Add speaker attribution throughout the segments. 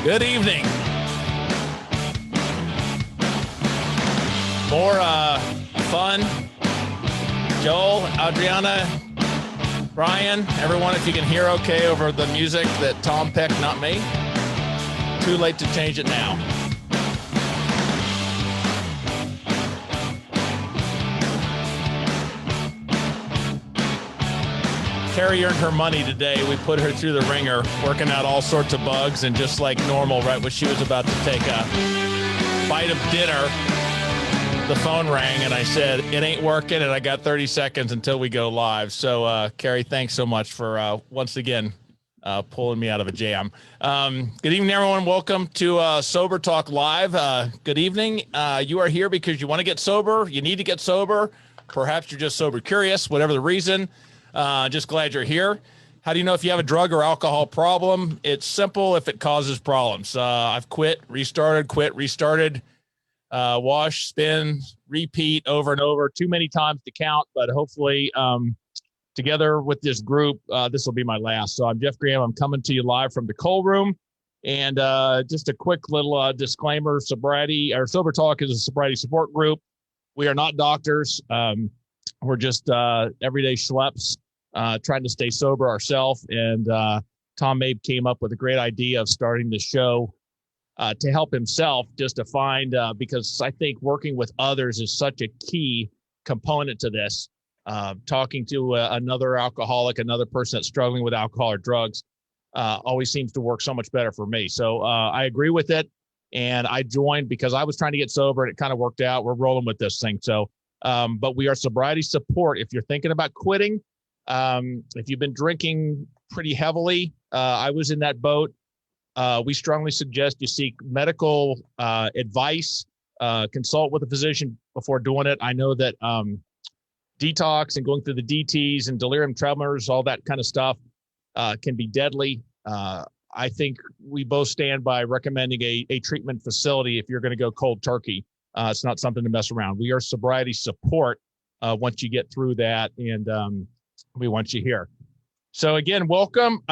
Speaker 1: Good evening. More fun. Joel, Adriana, Brian, everyone, if you can hear okay over the music that Tom picked, not me. Too late to change it now. Carrie earned her money today. We put her through the ringer, working out all sorts of bugs, and just like normal, right when she was about to take a bite of dinner, the phone rang, and I said, it ain't working, and I got 30 seconds until we go live. So, Carrie, thanks so much for, once again, pulling me out of a jam. Good evening, everyone. Welcome to Sober Talk Live. Good evening. You are here because you want to get sober. You need to get sober. Perhaps you're just sober curious, whatever the reason. Just glad you're here. How do you know if you have a drug or alcohol problem? It's simple if it causes problems. I've quit, restarted, wash, spin, repeat over and over, too many times to count, but hopefully together with this group, this will be my last. So I'm Jeff Graham. I'm coming to you live from the Coal Room. And just a quick little disclaimer, Sobriety, or Sober Talk is a sobriety support group. We are not doctors. We're just everyday schleps. Trying to stay sober ourselves. And Tom Mabe came up with a great idea of starting the show to help himself, just to find, because I think working with others is such a key component to this. Talking to another alcoholic, another person that's struggling with alcohol or drugs, always seems to work so much better for me. So I agree with it. And I joined because I was trying to get sober and it kind of worked out. We're rolling with this thing. So, but we are sobriety support. If you're thinking about quitting, if you've been drinking pretty heavily, I was in that boat. We strongly suggest you seek medical advice, consult with a physician before doing it. I know that detox and going through the DTs and delirium tremors, all that kind of stuff can be deadly. I think we both stand by recommending a treatment facility if you're going to go cold turkey. It's not something to mess around. We are sobriety support once you get through that, and we want you here. So again, welcome.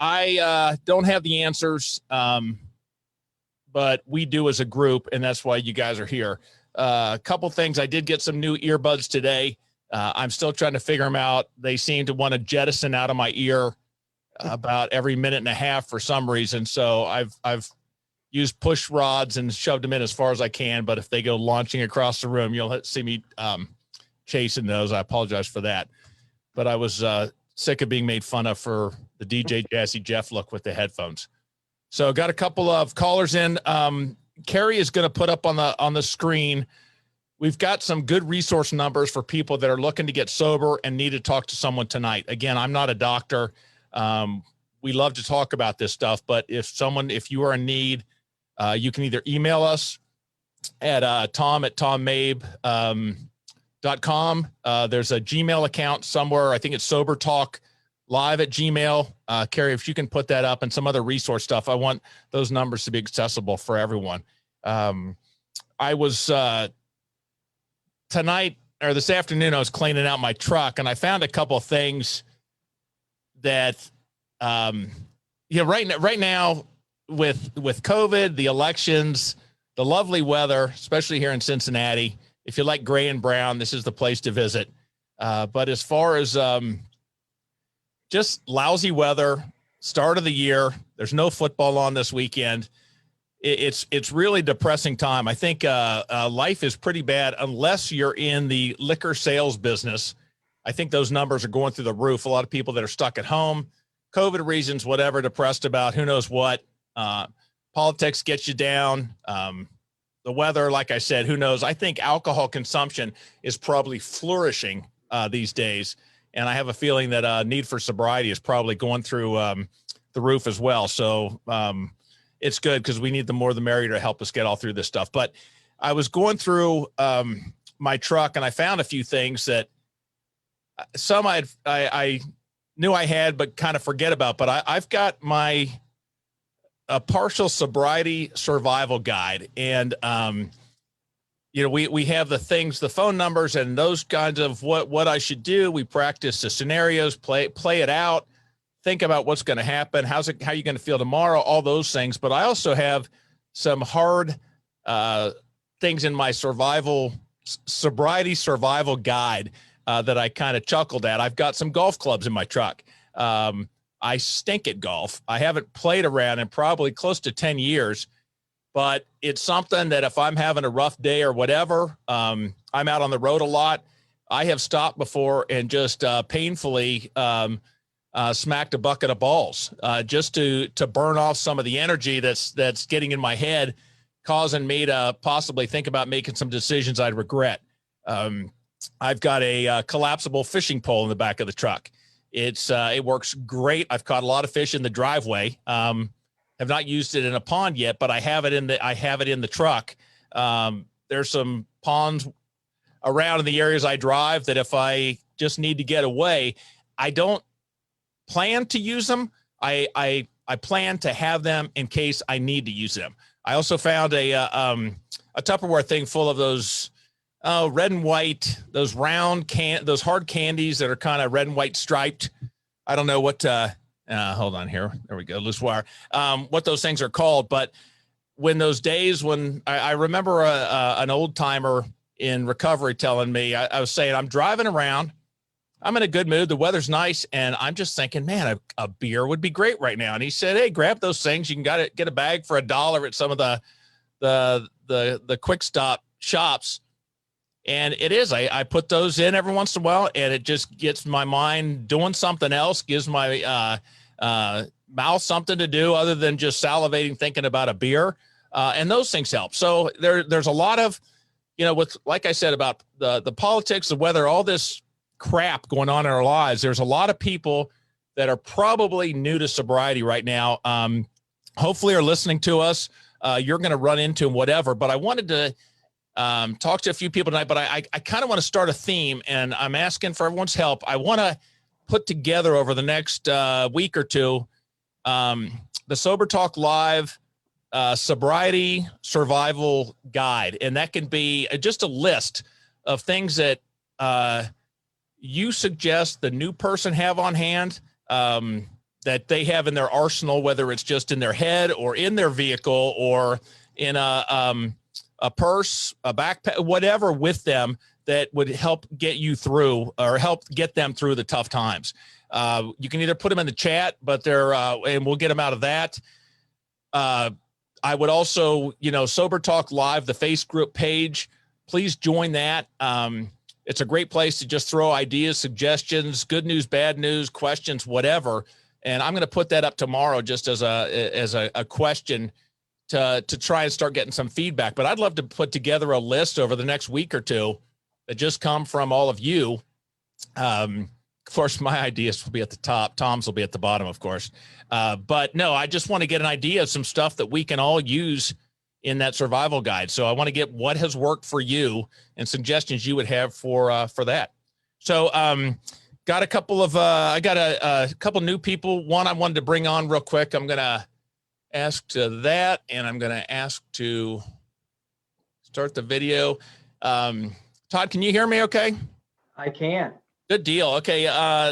Speaker 1: I don't have the answers, but we do as a group, and that's why you guys are here. A couple things. I did get some new earbuds today. I'm still trying to figure them out. They seem to want to jettison out of my ear about every minute and a half for some reason. So I've used push rods and shoved them in as far as I can. But if they go launching across the room, you'll see me chasing those. I apologize for that. But I was sick of being made fun of for the DJ Jazzy Jeff look with the headphones. So got a couple of callers in. Carrie is going to put up on the screen. We've got some good resource numbers for people that are looking to get sober and need to talk to someone tonight. Again, I'm not a doctor. We love to talk about this stuff, but if you are in need, you can either email us at tom@tommabe.com. There's a Gmail account somewhere. I think it's Sober Talk Live at Gmail. Carrie, if you can put that up, and some other resource stuff. I want those numbers to be accessible for everyone. I was tonight or this afternoon, I was cleaning out my truck, and I found a couple of things that, right now with COVID, the elections, the lovely weather, especially here in Cincinnati. If you like gray and brown, this is the place to visit. But as far as just lousy weather, start of the year, there's no football on this weekend. It's really depressing time. I think life is pretty bad unless you're in the liquor sales business. I think those numbers are going through the roof. A lot of people that are stuck at home, COVID reasons, whatever, depressed about who knows what. Politics gets you down. The weather, like I said, who knows? I think alcohol consumption is probably flourishing these days. And I have a feeling that need for sobriety is probably going through the roof as well. So it's good because we need the more the merrier to help us get all through this stuff. But I was going through my truck, and I found a few things that some I knew I had, but kind of forget about. But I've got a partial sobriety survival guide, and we have the things, the phone numbers, and those kinds of what I should do. We practice the scenarios, play it out, think about what's going to happen, how you going to feel tomorrow, all those things. But I also have some hard things in my sobriety survival guide that I kind of chuckled at. I've got some golf clubs in my truck. I stink at golf. I haven't played around in probably close to 10 years, but it's something that if I'm having a rough day or whatever, I'm out on the road a lot. I have stopped before and just painfully smacked a bucket of balls just to burn off some of the energy that's getting in my head, causing me to possibly think about making some decisions I'd regret. I've got a collapsible fishing pole in the back of the truck. It works great. I've caught a lot of fish in the driveway. Have not used it in a pond yet, but I have it in the truck. There's some ponds around in the areas I drive that if I just need to get away, I don't plan to use them. I plan to have them in case I need to use them. I also found a Tupperware thing full of those red and white, those those hard candies that are kind of red and white striped. I don't know what, hold on here. There we go. Loose wire. What those things are called. But when those days when I remember an old timer in recovery telling me, I was saying, I'm driving around, I'm in a good mood, the weather's nice, and I'm just thinking, man, a beer would be great right now. And he said, hey, grab those things. You can get a bag for $1 at some of the quick stop shops. And it is, I put those in every once in a while, and it just gets my mind doing something else, gives my mouth something to do other than just salivating, thinking about a beer. And those things help. So there's a lot of, with, like I said, about the politics, the weather, all this crap going on in our lives. There's a lot of people that are probably new to sobriety right now. Hopefully are listening to us. You're going to run into whatever, but I wanted to talk to a few people tonight, but I kind of want to start a theme, and I'm asking for everyone's help. I want to put together over the next week or two the Sober Talk Live sobriety survival guide, and that can be just a list of things that you suggest the new person have on hand, that they have in their arsenal, whether it's just in their head or in their vehicle or in a purse, a backpack, whatever with them that would help get you through or help get them through the tough times. You can either put them in the chat, but and we'll get them out of that. I would also, Sober Talk Live, the Facebook page, please join that. It's a great place to just throw ideas, suggestions, good news, bad news, questions, whatever. And I'm going to put that up tomorrow just as a question to try and start getting some feedback. But I'd love to put together a list over the next week or two that just come from all of you. Of course, my ideas will be at the top. Tom's will be at the bottom, of course. But no, I just want to get an idea of some stuff that we can all use in that survival guide. So I want to get what has worked for you and suggestions you would have for that. So got a couple of I got a couple new people. One I wanted to bring on real quick. I'm going to ask to that, and I'm going to ask to start the video. Todd, can you hear me okay?
Speaker 2: I can.
Speaker 1: Good deal. Okay.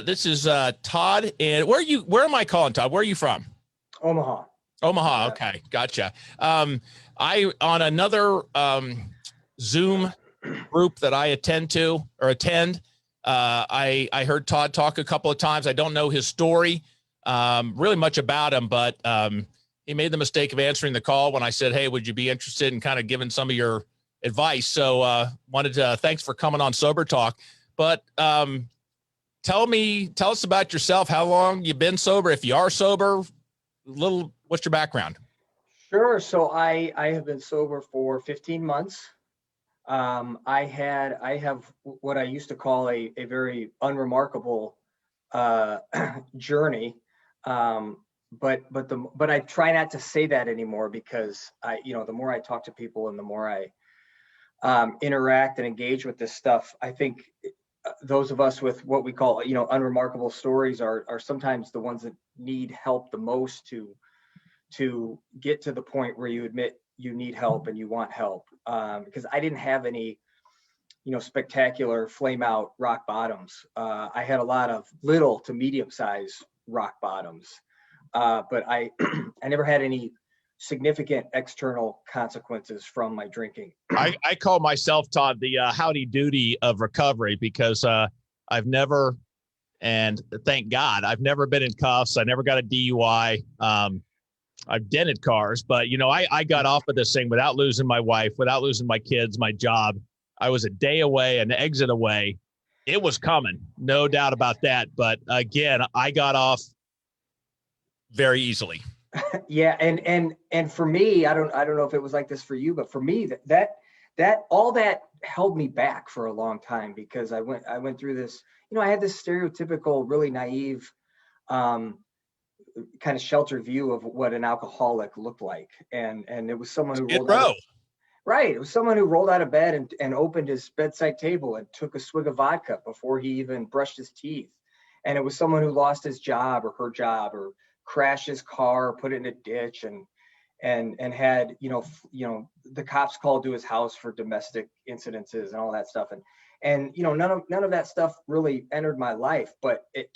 Speaker 1: This is Todd. And where am I calling, Todd? Where are you from?
Speaker 2: Omaha.
Speaker 1: Omaha. Okay. Gotcha. I, on another Zoom group that I attend, I heard Todd talk a couple of times. I don't know his story really much about him, but he made the mistake of answering the call when I said, hey, would you be interested in kind of giving some of your advice? So thanks for coming on Sober Talk. But tell us about yourself, how long you've been sober, if you are sober, what's your background?
Speaker 2: Sure. So I have been sober for 15 months. I have what I used to call a very unremarkable journey. But I try not to say that anymore because the more I talk to people and the more interact and engage with this stuff, I think those of us with what we call, unremarkable stories are sometimes the ones that need help the most to get to the point where you admit you need help and you want help. Because I didn't have any, spectacular flame out rock bottoms. I had a lot of little to medium size rock bottoms, but I never had any significant external consequences from my drinking.
Speaker 1: I call myself, Todd, the howdy doody of recovery, because I've never, and thank God, I've never been in cuffs. I never got a DUI. I've dented cars, but I got off of this thing without losing my wife, without losing my kids, my job. I was a day away, an exit away. It was coming, no doubt about that. But again, I got off very easily.
Speaker 2: Yeah, and for me, I don't know if it was like this for you, but for me, that all that held me back for a long time, because I went through this. I had this stereotypical, really naive, kind of sheltered view of what an alcoholic looked like, and it was someone who rolled out. Right. It was someone who rolled out of bed and opened his bedside table and took a swig of vodka before he even brushed his teeth. And it was someone who lost his job or her job, or crashed his car, put it in a ditch, and had, the cops called to his house for domestic incidences and all that stuff. And none of that stuff really entered my life, but it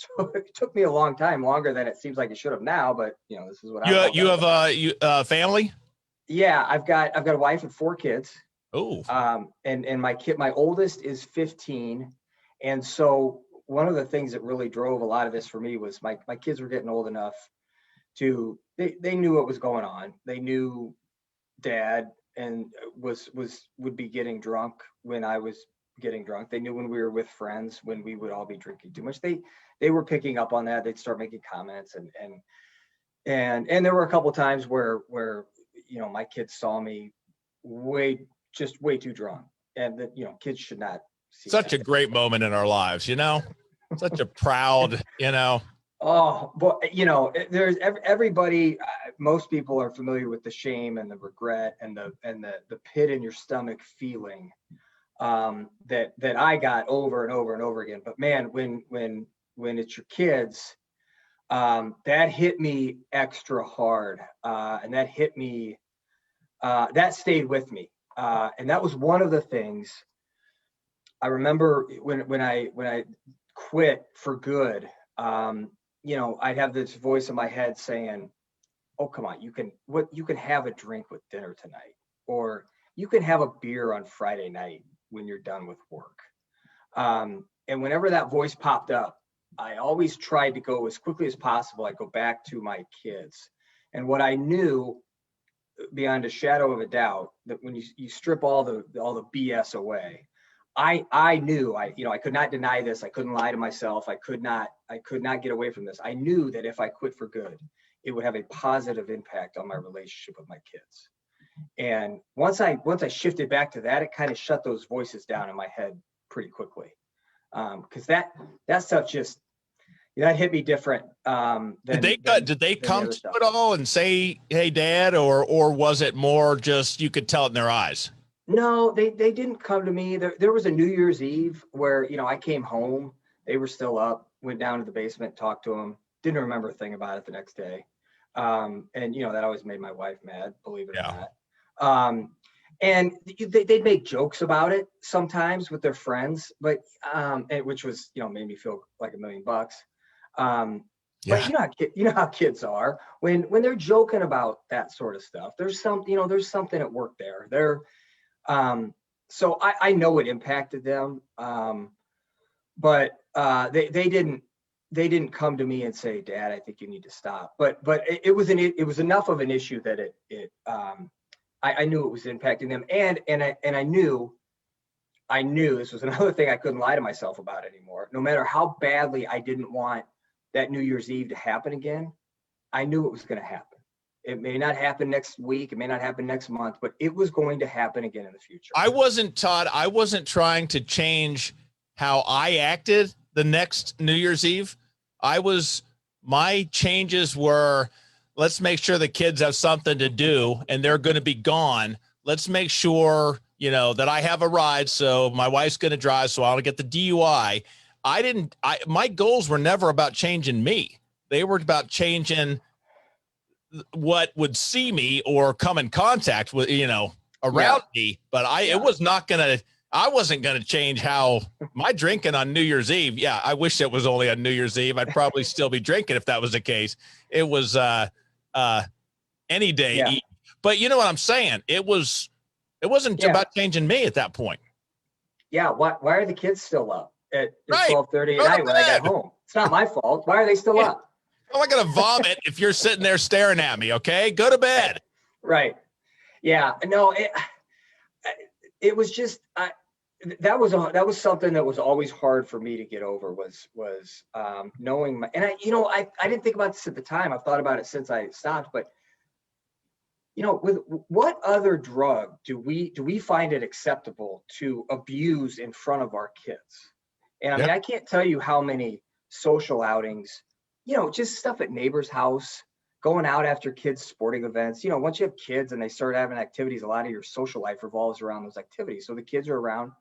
Speaker 2: took me a long time, longer than it seems like it should have now. But this is what
Speaker 1: you have family.
Speaker 2: Yeah, I've got a wife and 4 kids.
Speaker 1: Oh.
Speaker 2: And my oldest is 15. And so one of the things that really drove a lot of this for me was my kids were getting old enough to, they knew what was going on. They knew Dad and would be getting drunk when I was getting drunk. They knew when we were with friends, when we would all be drinking too much. They were picking up on that. They'd start making comments, and there were a couple of times where my kids saw me way too drunk, and that kids should not see
Speaker 1: such
Speaker 2: that.
Speaker 1: A great moment in our lives, such a proud,
Speaker 2: Oh, but there's everybody. Most people are familiar with the shame and the regret and the pit in your stomach feeling that I got over and over and over again. But man, when it's your kids, that hit me extra hard, and that hit me. That stayed with me, and that was one of the things I remember when I quit for good. I'd have this voice in my head saying, "Oh, come on, you can have a drink with dinner tonight, or you can have a beer on Friday night when you're done with work." And whenever that voice popped up, I always tried to go as quickly as possible. I go back to my kids, and what I knew, beyond a shadow of a doubt, that when you strip all the BS away, I knew I could not deny this. I couldn't lie to myself. I could not get away from this. I knew that if I quit for good, it would have a positive impact on my relationship with my kids. And once I shifted back to that, it kind of shut those voices down in my head pretty quickly. Because that stuff just, that hit me different. Did
Speaker 1: they come to it all and say, "Hey, Dad," or was it more just you could tell it in their eyes?
Speaker 2: No, they didn't come to me. There was a New Year's Eve where I came home. They were still up. Went down to the basement, talked to them. Didn't remember a thing about it the next day. And that always made my wife mad, believe it or not. And they'd make jokes about it sometimes with their friends, but which was made me feel like $1 million. But you know how kids are when they're joking about that sort of stuff. There's there's something at work there. So I know it impacted them, but they didn't come to me and say, "Dad, I think you need to stop." But it was enough of an issue that I knew it was impacting them, and I knew this was another thing I couldn't lie to myself about anymore. No matter how badly I didn't want that New Year's Eve to happen again, I knew it was going to happen. It may not happen next week, it may not happen next month, but it was going to happen again in the future.
Speaker 1: I wasn't trying to change how I acted the next New Year's Eve. My changes were, let's make sure the kids have something to do and they're going to be gone. Let's make sure that I have a ride, so my wife's going to drive, so I'll get the DUI. My goals were never about changing me. They were about changing what would see me or come in contact with, around me. But I wasn't going to change how my drinking on New Year's Eve. Yeah. I wish it was only on New Year's Eve. I'd probably still be drinking if that was the case. It was, any day.
Speaker 2: Yeah.
Speaker 1: But you know what I'm saying? It wasn't about changing me at that point.
Speaker 2: Yeah. Why are the kids still up at
Speaker 1: Right.
Speaker 2: 12:30 at night when I got home? It's not my fault. Why are they still up?
Speaker 1: I'm not going to vomit if you're sitting there staring at me. Okay. Go to bed.
Speaker 2: Right. Yeah. No, it was just, that was something that was always hard for me to get over was knowing I didn't think about this at the time. I've thought about it since I stopped, but with what other drug do we find it acceptable to abuse in front of our kids? And I mean, I can't tell you how many social outings, just stuff at neighbor's house, going out after kids' sporting events. Once you have kids and they start having activities, a lot of your social life revolves around those activities. So the kids are around.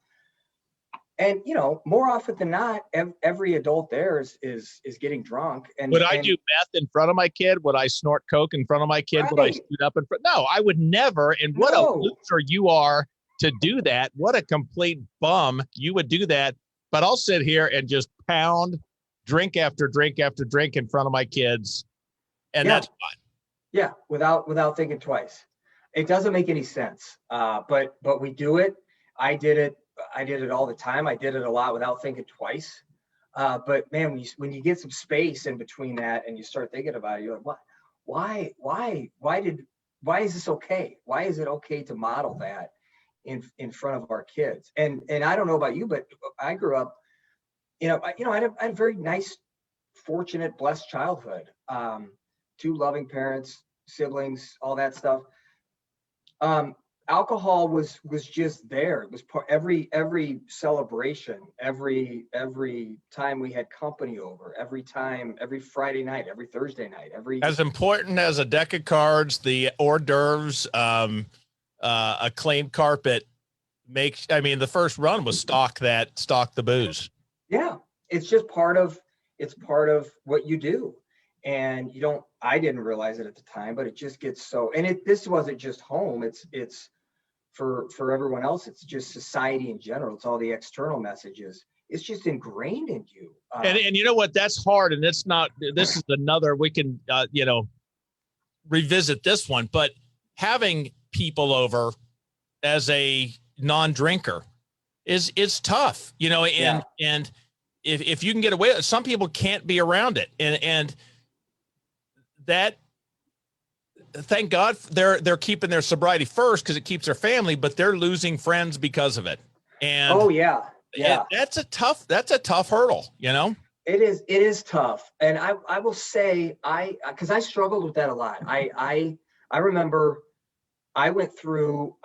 Speaker 2: And, more often than not, every adult there is getting drunk. And
Speaker 1: would I do meth in front of my kid? Would I snort coke in front of my kid? Right. Would I shoot up in front? No, I would never. And what a loser you are to do that. What a complete bum you would do that. But I'll sit here and just pound drink after drink after drink in front of my kids. And that's fine.
Speaker 2: Yeah. Without thinking twice. It doesn't make any sense. But we do it. I did it all the time. I did it a lot without thinking twice. But man, when you get some space in between that and you start thinking about it, you're like, why is this okay? Why is it okay to model that in front of our kids? And I don't know about you, but I grew up, I had a very nice, fortunate, blessed childhood. 2 loving parents, siblings, all that stuff. Alcohol was just there. It was every celebration, every time we had company over, every Friday night, every Thursday night,
Speaker 1: as important as a deck of cards, the hors d'oeuvres, a clean carpet the first run was stock the booze.
Speaker 2: Yeah, it's just part of what you do. And I didn't realize it at the time, but it just gets so, and this wasn't just home. It's for everyone else. It's just society in general. It's all the external messages. It's just ingrained in you.
Speaker 1: And you know what? That's hard. And this is another, we can, revisit this one, but having people over as a non-drinker is tough, and if you can get away, some people can't be around it. And that, thank God they're keeping their sobriety first because it keeps their family, but they're losing friends because of it. And that's a tough hurdle,
Speaker 2: It is tough. And I will say, because I struggled with that a lot. I remember I went through,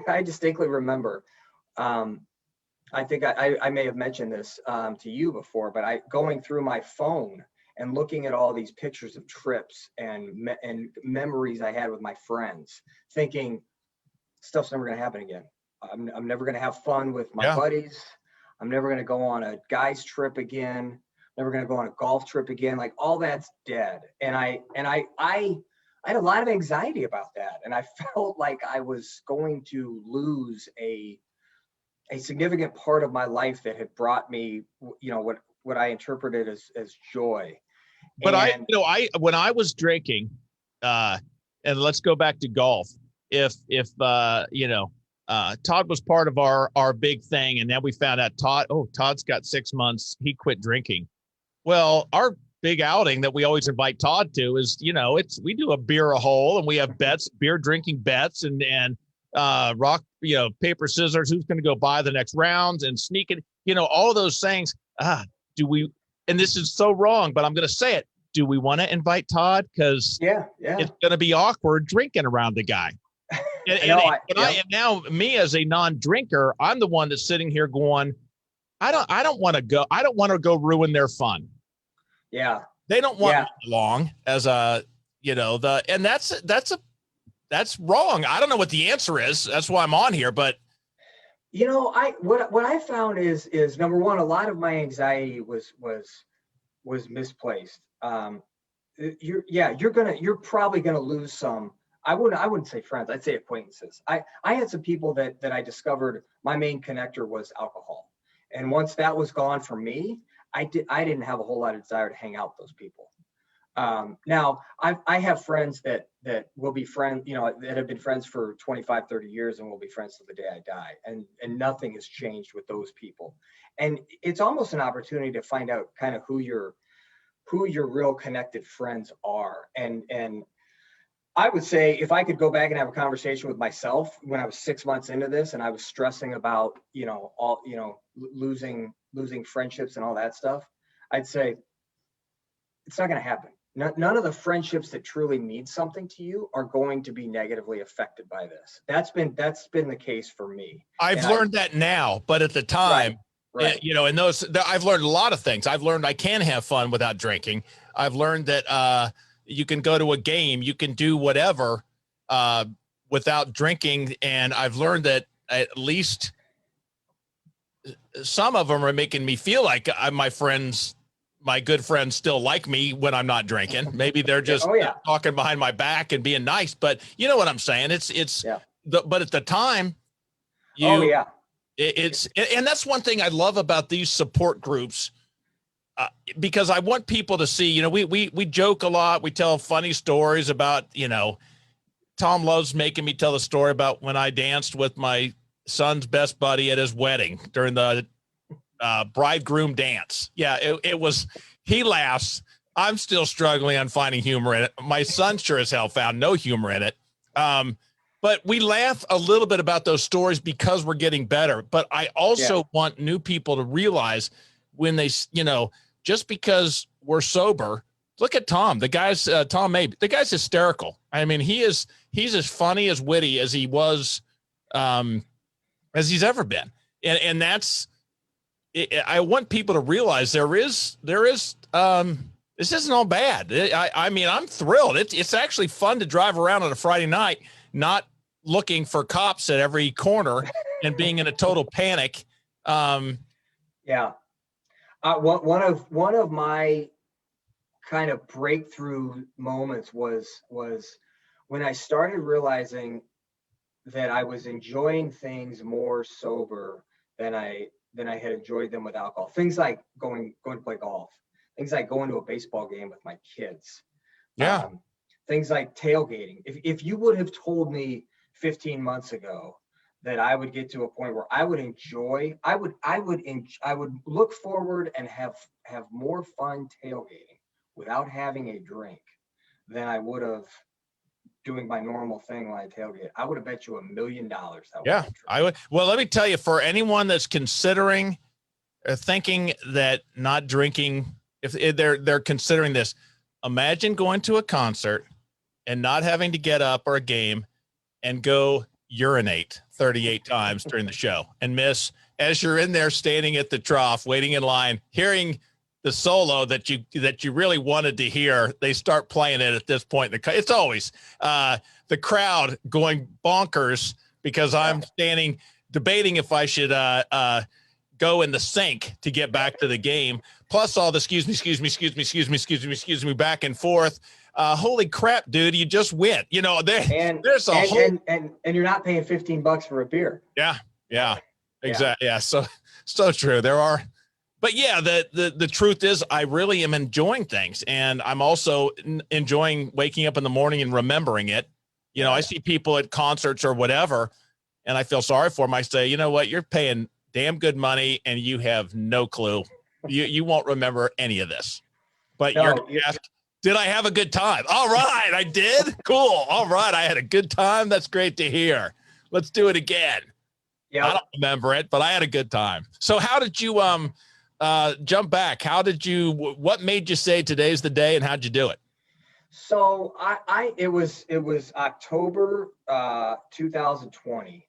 Speaker 2: I distinctly remember, I think I may have mentioned this to you before, but going through my phone and looking at all these pictures of trips and memories I had with my friends, thinking stuff's never going to happen again. I'm never going to have fun with my buddies. I'm never going to go on a guy's trip again. Never going to go on a golf trip again. Like, all that's dead. And I had a lot of anxiety about that. And I felt like I was going to lose a significant part of my life that had brought me, what I interpreted as joy.
Speaker 1: But when I was drinking, and let's go back to golf. If Todd was part of our big thing, and then we found out Todd's got 6 months. He quit drinking. Well, our big outing that we always invite Todd to is, we do a beer a hole, and we have beer drinking bets, and rock, paper, scissors, who's going to go buy the next rounds, and sneaking, all of those things. Do we, and this is so wrong, but I'm going to say it. Do we want to invite Todd? Because it's going to be awkward drinking around the guy. And now me as a non-drinker, I'm the one that's sitting here going, I don't want to go. I don't want to go ruin their fun.
Speaker 2: Yeah.
Speaker 1: They don't want me along as and that's wrong. I don't know what the answer is. That's why I'm on here, but
Speaker 2: What I found is number one, a lot of my anxiety was misplaced. You're probably gonna lose some. I wouldn't say friends. I'd say acquaintances. I had some people that I discovered my main connector was alcohol, and once that was gone for me, I didn't have a whole lot of desire to hang out with those people. Now I have friends that will be friends, that have been friends for 25, 30 years and will be friends till the day I die. And nothing has changed with those people. And it's almost an opportunity to find out kind of who your real connected friends are. And I would say if I could go back and have a conversation with myself when I was 6 months into this and I was stressing about, losing friendships and all that stuff, I'd say it's not going to happen. None of the friendships that truly mean something to you are going to be negatively affected by this. That's been the case for me.
Speaker 1: I've learned that now, but at the time,
Speaker 2: right.
Speaker 1: and I've learned a lot of things. I've learned I can have fun without drinking. I've learned that you can go to a game, you can do whatever without drinking. And I've learned that at least some of them are making me feel like my good friends still like me when I'm not drinking. Maybe they're just talking behind my back and being nice, but you know what I'm saying? But at the time, and that's one thing I love about these support groups, because I want people to see, we joke a lot. We tell funny stories about, Tom loves making me tell the story about when I danced with my son's best buddy at his wedding during the bridegroom dance. Yeah, it was, he laughs. I'm still struggling on finding humor in it. My son sure as hell found no humor in it. But we laugh a little bit about those stories because we're getting better. But I also want new people to realize when they, just because we're sober, look at Tom, the guy's Tom Mabe, the guy's hysterical. I mean, he's as funny, as witty as he was, as he's ever been. And that's, I want people to realize there is this isn't all bad. I mean, I'm thrilled. It's actually fun to drive around on a Friday night, not looking for cops at every corner and being in a total panic.
Speaker 2: One of my kind of breakthrough moments was when I started realizing that I was enjoying things more sober than I had enjoyed them with alcohol. Things like going to play golf, things like going to a baseball game with my kids. Things like tailgating. If you would have told me 15 months ago that I would get to a point where I would enjoy, I would look forward and have more fun tailgating without having a drink than I would have doing my normal thing when I tailgate, I would have bet you $1 million.
Speaker 1: I would. Well, let me tell you, for anyone that's considering or thinking that not drinking, if they're considering this, imagine going to a concert and not having to get up, or a game and go urinate 38 times during the show and miss, as you're in there standing at the trough, waiting in line, hearing the solo that you really wanted to hear. They start playing it at this point. It's always the crowd going bonkers because I'm standing debating if I should go in the sink to get back to the game. Plus all the excuse me back and forth. Holy crap, dude! You just went. There's a whole
Speaker 2: and you're not paying $15 for a beer.
Speaker 1: Yeah, exactly. Yeah, so true. There are. But yeah, the truth is I really am enjoying things, and I'm also enjoying waking up in the morning and remembering it. I see people at concerts or whatever, and I feel sorry for them. I say, you know what? You're paying damn good money, and you have no clue. You won't remember any of this. But you're going to ask, did I have a good time? All right, I did. Cool. All right, I had a good time. That's great to hear. Let's do it again. Yeah, I don't remember it, but I had a good time. So how did you jump back? What made you say today's the day, and how'd you do it?
Speaker 2: So it was October 2020.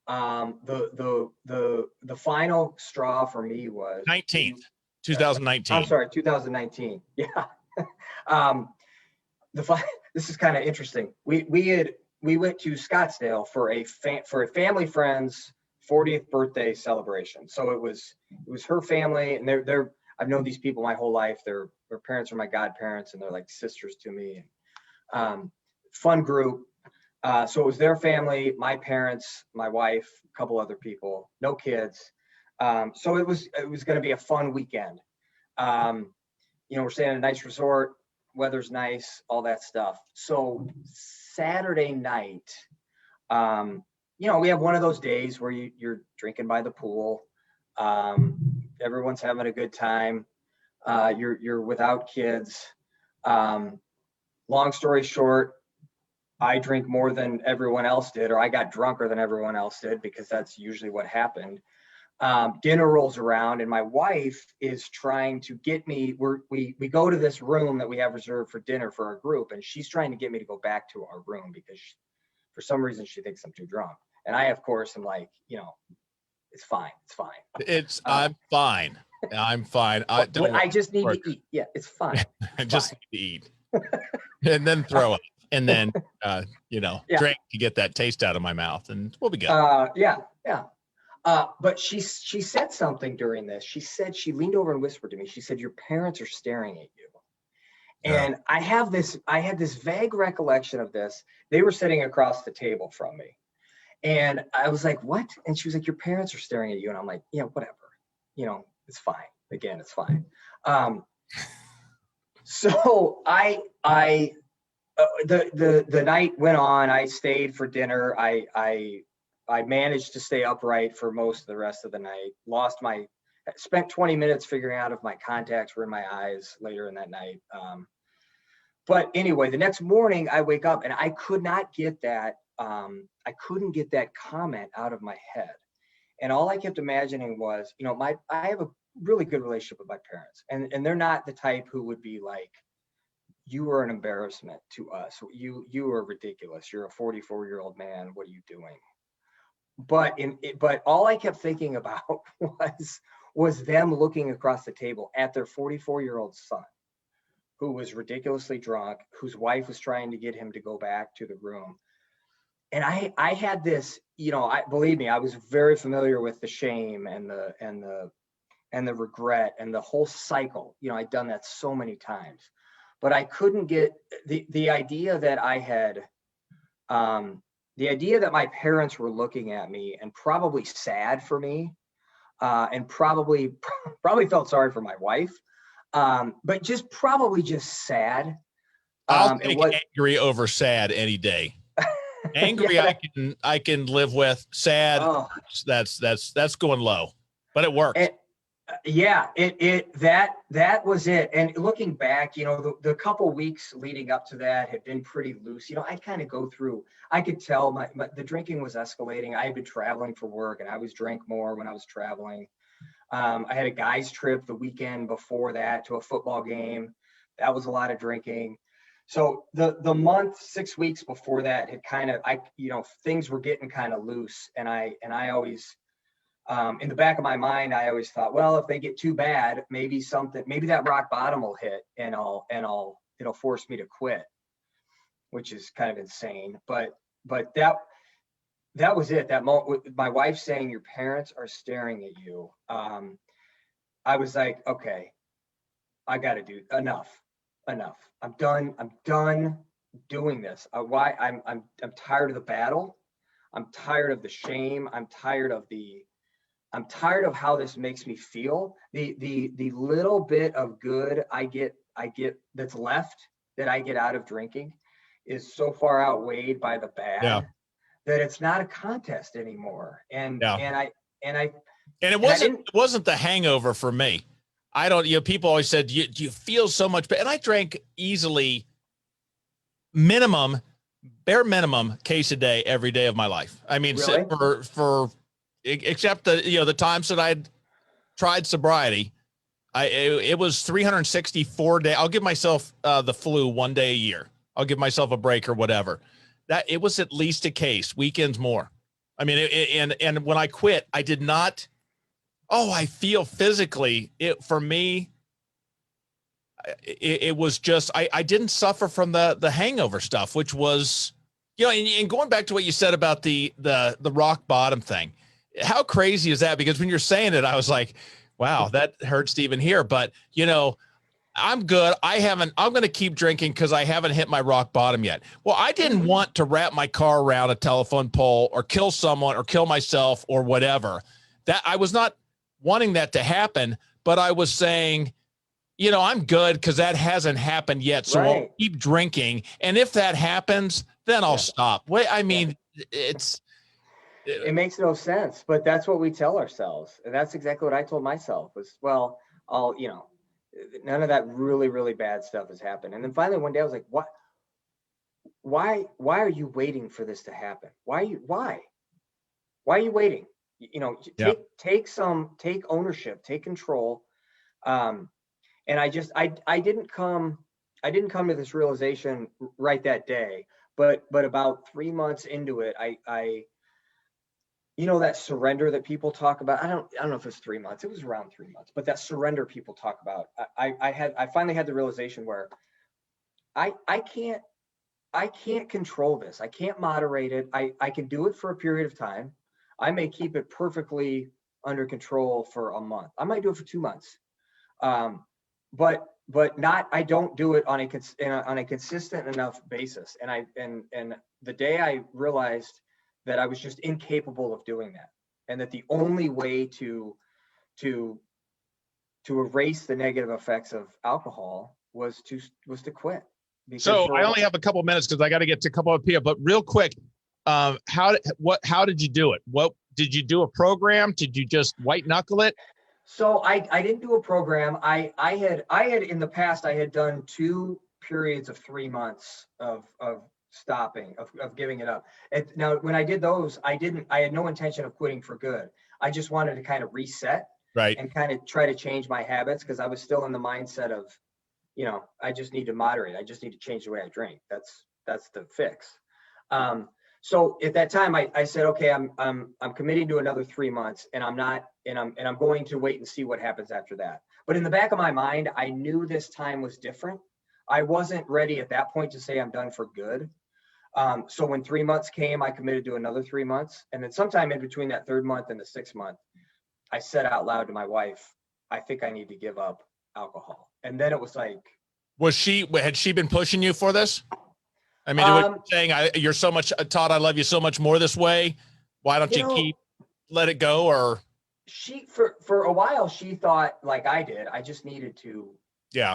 Speaker 2: The final straw for me was
Speaker 1: 2019.
Speaker 2: I'm sorry, 2019. Yeah. This is kind of interesting. We went to Scottsdale for a family friend's 40th birthday celebration. So it was her family, and I've known these people my whole life. Their parents are my godparents, and they're like sisters to me. Fun group. So it was their family, my parents, my wife, a couple other people, no kids. So it was going to be a fun weekend. We're staying at a nice resort, weather's nice, all that stuff. So Saturday night, we have one of those days where you're drinking by the pool. Everyone's having a good time. You're without kids. Long story short, I drink more than everyone else did, or I got drunker than everyone else did, because that's usually what happened. Dinner rolls around, and my wife is trying to get me, we go to this room that we have reserved for dinner for our group, and she's trying to get me to go back to our room because for some reason she thinks I'm too drunk. And I, of course, am like, it's fine.
Speaker 1: I'm fine. I'm fine.
Speaker 2: I just need to eat. Yeah, it's fine.
Speaker 1: I just need to eat. And then throw up. And then, drink to get that taste out of my mouth, and we'll be good.
Speaker 2: Yeah. But she said something during this. She leaned over and whispered to me. She said, "Your parents are staring at you." And I had this vague recollection of this. They were sitting across the table from me. And I was like, "What?" And she was like, "Your parents are staring at you." And I'm like, "Yeah, whatever. It's fine. Again, it's fine." So the night went on. I stayed for dinner. I managed to stay upright for most of the rest of the night. Spent 20 minutes figuring out if my contacts were in my eyes later in that night. But anyway, the next morning I wake up and I could not get that. I couldn't get that comment out of my head. And all I kept imagining was, I have a really good relationship with my parents, and they're not the type who would be like, "You are an embarrassment to us. You are ridiculous. You're a 44-year-old man. What are you doing?" But all I kept thinking about was them looking across the table at their 44-year-old son, who was ridiculously drunk, whose wife was trying to get him to go back to the room. And I had this, believe me, I was very familiar with the shame and the regret and the whole cycle. I'd done that so many times. But I couldn't get the idea that I had, the idea that my parents were looking at me and probably sad for me, and probably felt sorry for my wife, but just sad.
Speaker 1: I'll take angry over sad any day. Angry, yeah. I can live with. Sad, that's going low, but it works. That was it. And looking back, the couple weeks leading up to that had been pretty loose. I'd kind of go through, I could tell the drinking was escalating. I had been traveling for work, and I always drank more when I was traveling. I had a guys trip the weekend before that to a football game. That was a lot of drinking. So the month, 6 weeks before that had kind of, things were getting kind of loose. And I always, in the back of my mind, I always thought, well, if they get too bad, maybe that rock bottom will hit, and it'll force me to quit, which is kind of insane. But that was it. That moment with my wife saying, "Your parents are staring at you." I was like, okay, I got to do enough. I'm done doing this. I'm tired of the battle. I'm tired of the shame. I'm tired of how this makes me feel. The little bit of good I get that's left that I get out of drinking is so far outweighed by the bad that it's not a contest anymore. And it wasn't the hangover for me. I don't, people always said, do you feel so much better? And I drank easily bare minimum case a day every day of my life. I mean, really? for except the times that I'd tried sobriety, it was 364 days. I'll give myself the flu one day a year. I'll give myself a break or whatever. That it was at least a case, weekends more. I mean, and when I quit, I did not. Oh, I feel physically for me. It was just, I didn't suffer from the hangover stuff, which was, and going back to what you said about the rock bottom thing. how crazy is that? Because when you're saying it, I was like, wow, that hurts to even hear. But, you know, I'm good. I'm going to keep drinking because I haven't hit my rock bottom yet. Well, I didn't want to wrap my car around a telephone pole or kill someone or kill myself or whatever. That I was not wanting that to happen, but I was saying, you know, I'm good because that hasn't happened yet. So I'll keep drinking. And if that happens, then I'll stop. Wait, I mean,
Speaker 2: it makes no sense, but that's what we tell ourselves. And that's exactly what I told myself was, well, you know, none of that really, really bad stuff has happened. And then finally one day I was like, what? Why are you waiting for this to happen? Why are you waiting? You know, take ownership, take control. And I didn't come to this realization right that day, but about 3 months into it, I you know, that surrender that people talk about, I don't know if it's 3 months, it was around 3 months, but that surrender people talk about, I finally had the realization where I can't control this. I can't moderate it. I can do it for a period of time. I may keep it perfectly under control for a month. I might do it for 2 months. But not, I don't do it on a consistent enough basis. And the day I realized that I was just incapable of doing that, and that the only way to erase the negative effects of alcohol was to quit.
Speaker 1: So I only have a couple of minutes because I got to get to a couple of people, but real quick, how did you do it? What did you do? A program? Did you just white knuckle it?
Speaker 2: So I didn't do a program. I had in the past, I had done 2 periods of 3 months of stopping, of giving it up. And now when I did those, I had no intention of quitting for good. I just wanted to kind of reset,
Speaker 1: right,
Speaker 2: and kind of try to change my habits, because I was still in the mindset of, you know, I just need to moderate. I just need to change the way I drink. That's the fix. So at that time, I said, okay, I'm committing to another 3 months, and I'm going to wait and see what happens after that. But in the back of my mind, I knew this time was different. I wasn't ready at that point to say I'm done for good. So when 3 months came, I committed to another 3 months. And then sometime in between that 3rd month and the 6th month, I said out loud to my wife, I think I need to give up alcohol. And then it was like,
Speaker 1: had she been pushing you for this? I mean, saying, you're so much, Todd, I love you so much more this way. Why don't you let it go? Or
Speaker 2: she, for a while, she thought like I did, I just needed to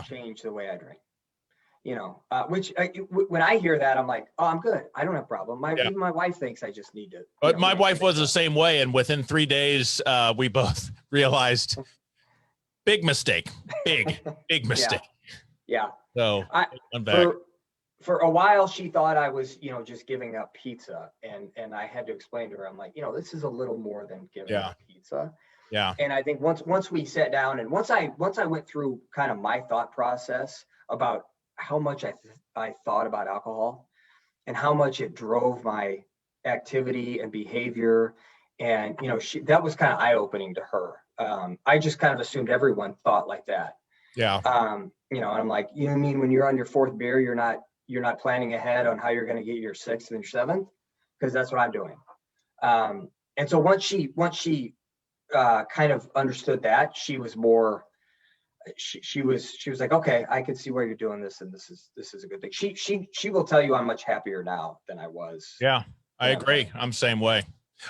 Speaker 2: change the way I drink, you know, which when I hear that, I'm like, oh, I'm good. I don't have a problem. Even my wife thinks I just need to.
Speaker 1: But my wife was the same way. And within 3 days, we both realized big mistake, big mistake.
Speaker 2: Yeah.
Speaker 1: So I'm back.
Speaker 2: For a while, she thought I was, you know, just giving up pizza, and I had to explain to her, I'm like, you know, this is a little more than giving up pizza.
Speaker 1: Yeah.
Speaker 2: And I think once we sat down, and once I went through kind of my thought process about how much I thought about alcohol and how much it drove my activity and behavior, and you know, that was kind of eye-opening to her. I just kind of assumed everyone thought like that.
Speaker 1: Yeah.
Speaker 2: You know, and I'm like, you mean when you're on your 4th beer, you're not planning ahead on how you're going to get your 6th and your 7th? Because that's what I'm doing. And so once she kind of understood that, she was more, she was like, okay, I can see where you're doing this, and this is a good thing. She will tell you I'm much happier now than I was.
Speaker 1: Yeah, I agree. I'm the same way.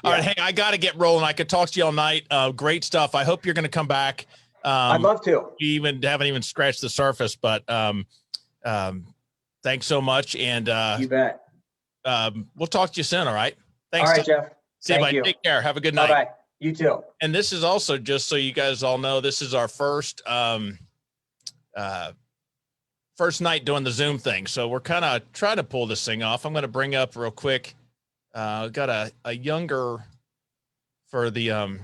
Speaker 1: All right, hey, I got to get rolling. I could talk to you all night. Great stuff. I hope you're going to come back.
Speaker 2: I'd love to.
Speaker 1: We haven't even scratched the surface, but thanks so much. And
Speaker 2: you bet.
Speaker 1: We'll talk to you soon. All right. Thanks.
Speaker 2: All right, Jeff.
Speaker 1: See you, buddy. Take care. Have a good night.
Speaker 2: Bye-bye. You too.
Speaker 1: And this is also, just so you guys all know, this is our first night doing the Zoom thing. So we're kind of trying to pull this thing off. I'm going to bring up real quick. Got a younger for the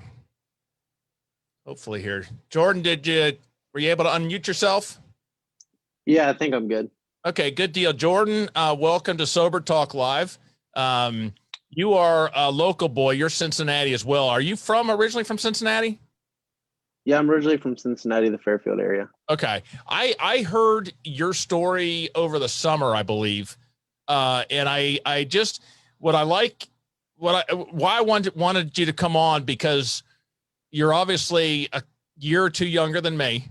Speaker 1: hopefully here. Jordan, were you able to unmute yourself?
Speaker 3: Yeah, I think I'm good.
Speaker 1: Okay, good deal. Jordan, welcome to Sober Talk Live. You are a local boy. You're Cincinnati as well. Are you originally from Cincinnati?
Speaker 3: Yeah, I'm originally from Cincinnati, the Fairfield area.
Speaker 1: Okay. I heard your story over the summer, I believe. And I just, what I like why I wanted you to come on, because you're obviously a year or two younger than me.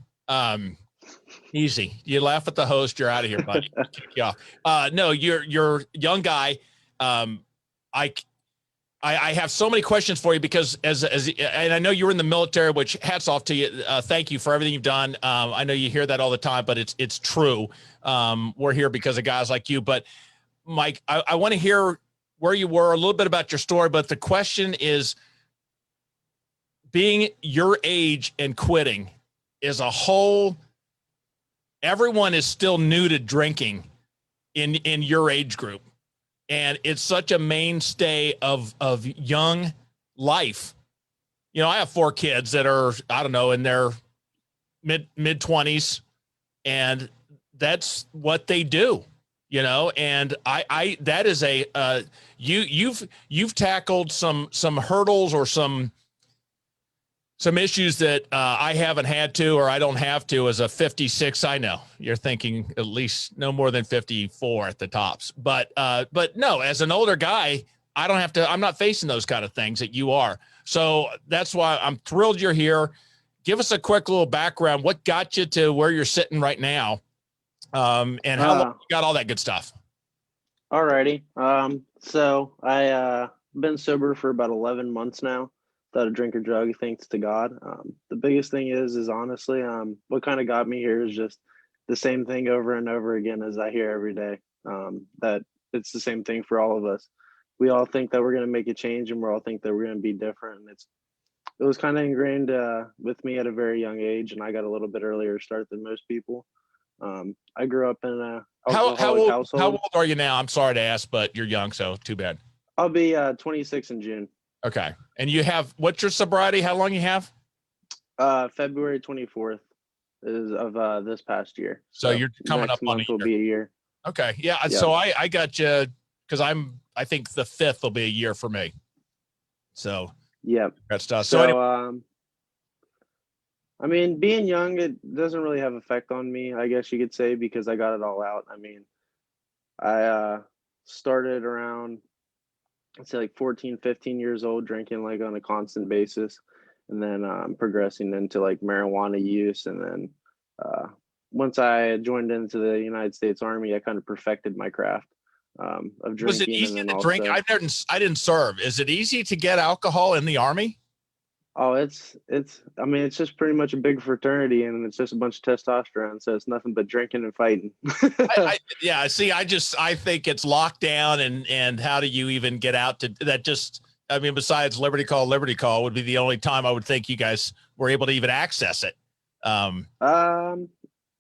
Speaker 1: Easy. You laugh at the host, you're out of here, buddy. Kick you off. No, you're a young guy. I have so many questions for you, because and I know you were in the military, which hats off to you. Thank you for everything you've done. I know you hear that all the time, but it's true. We're here because of guys like you. But Mike, I want to hear where you were, a little bit about your story. But the question is, being your age and quitting is a whole. Everyone is still new to drinking in your age group. And it's such a mainstay of young life. You know, I have 4 kids that are, I don't know, in their mid 20s, and that's what they do, you know. And I that is a you've tackled some hurdles or some issues that I haven't had to, or I don't have to as a 56. I know you're thinking at least no more than 54 at the tops, but no, as an older guy, I don't have to, I'm not facing those kind of things that you are. So that's why I'm thrilled you're here. Give us a quick little background. What got you to where you're sitting right now? And how long you got all that good stuff?
Speaker 3: Alrighty. So I been sober for about 11 months now. Without a drink or drug, thanks to God. The biggest thing is honestly, what kind of got me here is just the same thing over and over again as I hear every day. That it's the same thing for all of us. We all think that we're going to make a change, and we all think that we're going to be different. And it was kind of ingrained with me at a very young age, and I got a little bit earlier start than most people. I grew up in a alcoholic household.
Speaker 1: How old are you now? I'm sorry to ask, but you're young, so too bad.
Speaker 3: I'll be 26 in June.
Speaker 1: Okay. And you have, what's your sobriety? How long you have?
Speaker 3: February 24th is of this past year.
Speaker 1: So you're coming up on
Speaker 3: a year. Will be a year.
Speaker 1: Okay. Yeah. Yep. So I got you, because I think the 5th will be a year for me. So
Speaker 3: yep.
Speaker 1: That stuff.
Speaker 3: So anyway, I mean, being young, it doesn't really have effect on me, I guess you could say, because I got it all out. I mean, I started around, I'd say like 14, 15 years old, drinking like on a constant basis, and then progressing into like marijuana use. And then once I joined into the United States Army, I kind of perfected my craft of drinking.
Speaker 1: Was it easy to drink? I didn't serve. Is it easy to get alcohol in the Army?
Speaker 3: Oh, I mean, it's just pretty much a big fraternity, and it's just a bunch of testosterone. So it's nothing but drinking and fighting.
Speaker 1: Yeah. See, I think it's lockdown, and how do you even get out to that? Just, I mean, besides Liberty Call would be the only time I would think you guys were able to even access it.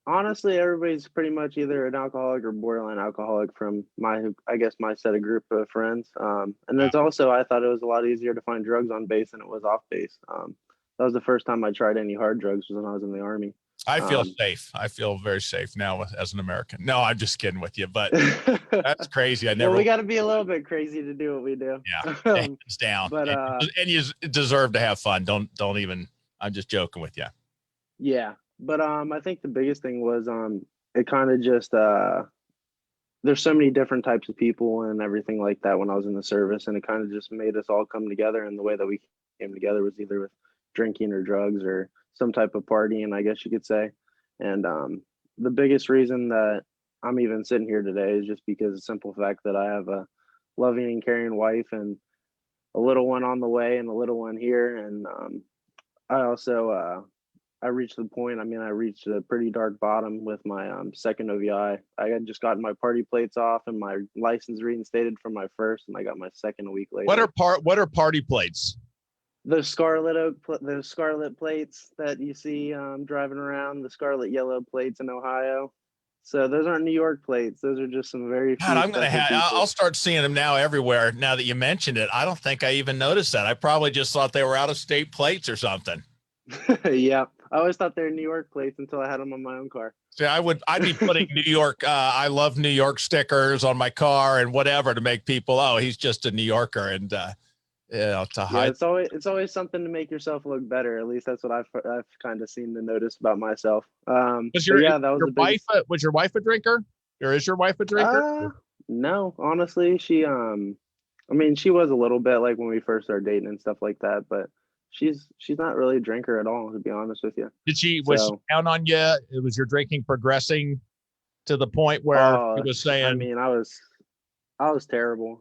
Speaker 3: Honestly, everybody's pretty much either an alcoholic or borderline alcoholic from my set of group of friends. And it's also, I thought it was a lot easier to find drugs on base than it was off base. That was the first time I tried any hard drugs, was when I was in the Army.
Speaker 1: I feel safe. I feel very safe now as an American. No, I'm just kidding with you, but that's crazy. Well,
Speaker 3: we got to be a little bit crazy to do what we do.
Speaker 1: Yeah, hands down. But and you deserve to have fun. Don't even. I'm just joking with you.
Speaker 3: Yeah. But I think the biggest thing was it kind of just there's so many different types of people and everything like that when I was in the service, and it kind of just made us all come together. And the way that we came together was either with drinking or drugs or some type of partying, I guess you could say. And the biggest reason that I'm even sitting here today is just because of the simple fact that I have a loving and caring wife and a little one on the way and a little one here. And I also I reached the point, I mean, I reached a pretty dark bottom with my second OVI. I had just gotten my party plates off and my license reinstated from my first, and I got my second a week later.
Speaker 1: What are party plates?
Speaker 3: The scarlet plates that you see driving around, the scarlet yellow plates in Ohio. So those aren't New York plates. Those are just some very few.
Speaker 1: God, I'll start seeing them now everywhere. Now that you mentioned it, I don't think I even noticed that. I probably just thought they were out of state plates or something.
Speaker 3: Yeah. I always thought they were New York plates until I had them on my own car.
Speaker 1: See, I'd be putting New York, I love New York stickers on my car and whatever to make people, oh, he's just a New Yorker. And, it's
Speaker 3: always something to make yourself look better. At least that's what I've kind of seen to notice about myself. Was your
Speaker 1: wife a drinker, or is your wife a drinker?
Speaker 3: No, honestly, she, I mean, she was a little bit like when we first started dating and stuff like that, but she's not really a drinker at all, to be honest with you.
Speaker 1: Was she
Speaker 3: So,
Speaker 1: down on you? Was your drinking progressing to the point where she
Speaker 3: oh,
Speaker 1: was
Speaker 3: I
Speaker 1: saying,
Speaker 3: mean, I was terrible.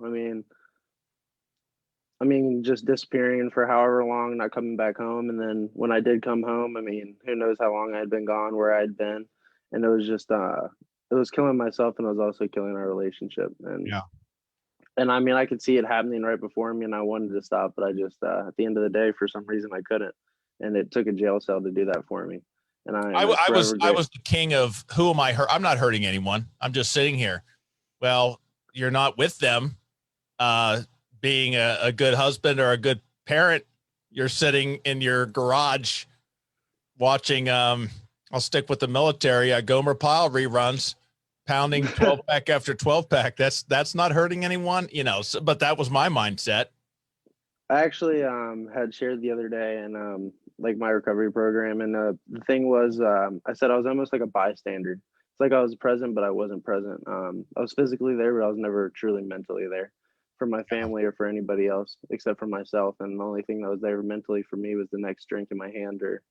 Speaker 3: I mean, just disappearing for however long, not coming back home, and then when I did come home, I mean, who knows how long I had been gone, where I'd been, and it was just, it was killing myself, and it was also killing our relationship,
Speaker 1: yeah,
Speaker 3: and I mean, I could see it happening right before me, and I wanted to stop, but I just, at the end of the day, for some reason, I couldn't, and it took a jail cell to do that for me, and I am forever
Speaker 1: I
Speaker 3: great.
Speaker 1: was the king of who am I hurt? I'm not hurting anyone. I'm just sitting here. Well, you're not with them. Uh, being a good husband or a good parent, you're sitting in your garage watching. I'll stick with the military. Gomer Pyle reruns, pounding 12 pack after 12 pack. That's not hurting anyone, So, but that was my mindset.
Speaker 3: I actually had shared the other day in like my recovery program, and the thing was, I said I was almost like a bystander. It's like I was present, but I wasn't present. I was physically there, but I was never truly mentally there for my family or for anybody else except for myself. And the only thing that was there mentally for me was the next drink in my hand, or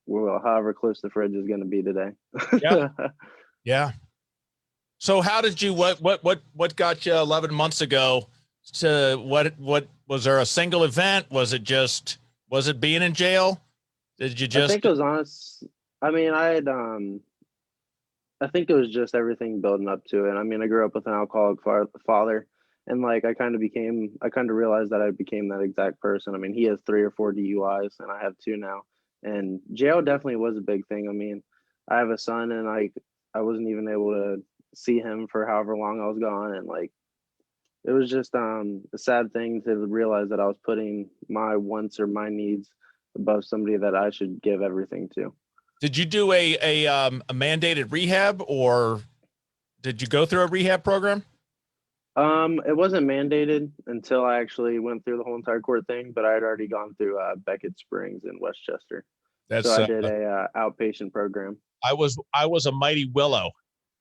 Speaker 3: well, however close the fridge is going to be today.
Speaker 1: Yeah, yeah. So how did you what got you 11 months ago to what was there a single event? Was it being in jail? Did you
Speaker 3: I
Speaker 1: just
Speaker 3: think it was honest. I mean, I think it was just everything building up to it. I mean, I grew up with an alcoholic father, and like I kind of realized that I became that exact person. I mean, he has 3 or 4 DUIs, and I have 2 now. And jail definitely was a big thing. I mean, I have a son, and I wasn't even able to see him for however long I was gone, and like it was just a sad thing to realize that I was putting my wants or my needs above somebody that I should give everything to.
Speaker 1: did you do a mandated rehab, or did you go through a rehab program?
Speaker 3: It wasn't mandated until I actually went through the whole entire court thing, but I had already gone through Beckett Springs in Westchester. So
Speaker 1: That's
Speaker 3: I did a outpatient program.
Speaker 1: I was a mighty willow.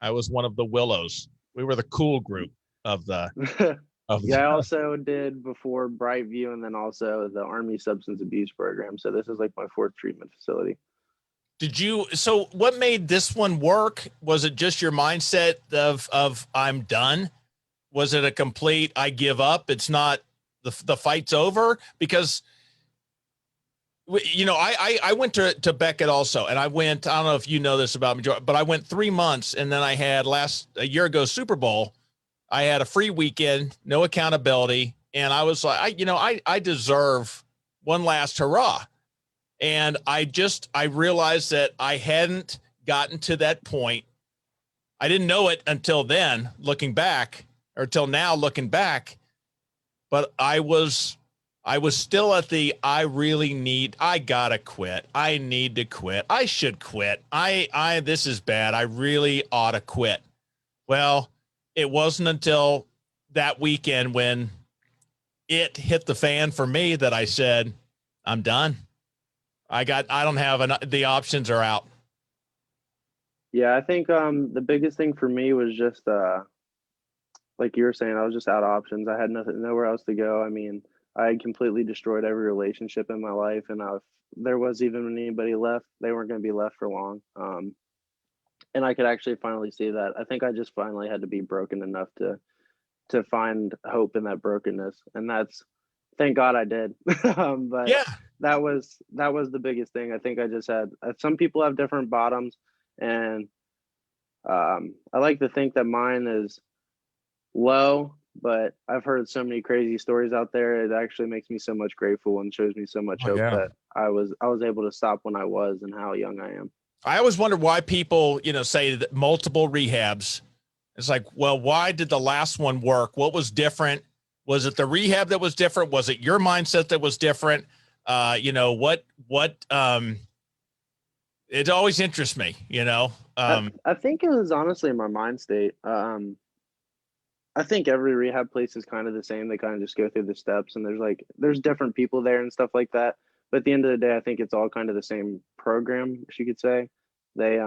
Speaker 1: I was one of the willows. We were the cool group of the of
Speaker 3: Yeah, I
Speaker 1: the,
Speaker 3: also did before Brightview and then also the Army Substance Abuse Program. So this is like my 4th treatment facility.
Speaker 1: Did you so what made this one work? Was it just your mindset of I'm done? Was it a complete I give up? It's not the fight's over? Because I went to Beckett also, and I don't know if you know this about me, but I went 3 months, and then I had a year ago Super Bowl. I had a free weekend, no accountability, and I was like, I deserve one last hurrah. And I realized that I hadn't gotten to that point. I didn't know it until then, looking back, or till now, looking back. But I was still at I gotta quit. I need to quit. I should quit. This is bad. I really ought to quit. Well, it wasn't until that weekend when it hit the fan for me that I said, I'm done. I don't have the options are out.
Speaker 3: Yeah, I think the biggest thing for me was just like you were saying, I was just out of options. I had nowhere else to go. I mean, I had completely destroyed every relationship in my life, and if there was even anybody left, they weren't going to be left for long. And I could actually finally see that. I think I just finally had to be broken enough to find hope in that brokenness, and that's thank God I did. But
Speaker 1: Yeah.
Speaker 3: that was the biggest thing. I think I just had some people have different bottoms, and I like to think that mine is low, but I've heard so many crazy stories out there. It actually makes me so much grateful and shows me so much
Speaker 1: Oh,
Speaker 3: hope
Speaker 1: yeah.
Speaker 3: that I was able to stop when I was and how young I am.
Speaker 1: I always wonder why people, say that multiple rehabs. It's like, well, why did the last one work? What was different? Was it the rehab that was different? Was it your mindset that was different? It always interests me,
Speaker 3: I think it was honestly my mind state. I think every rehab place is kind of the same. They kind of just go through the steps, and there's different people there and stuff like that. But at the end of the day, I think it's all kind of the same program, if you could say. they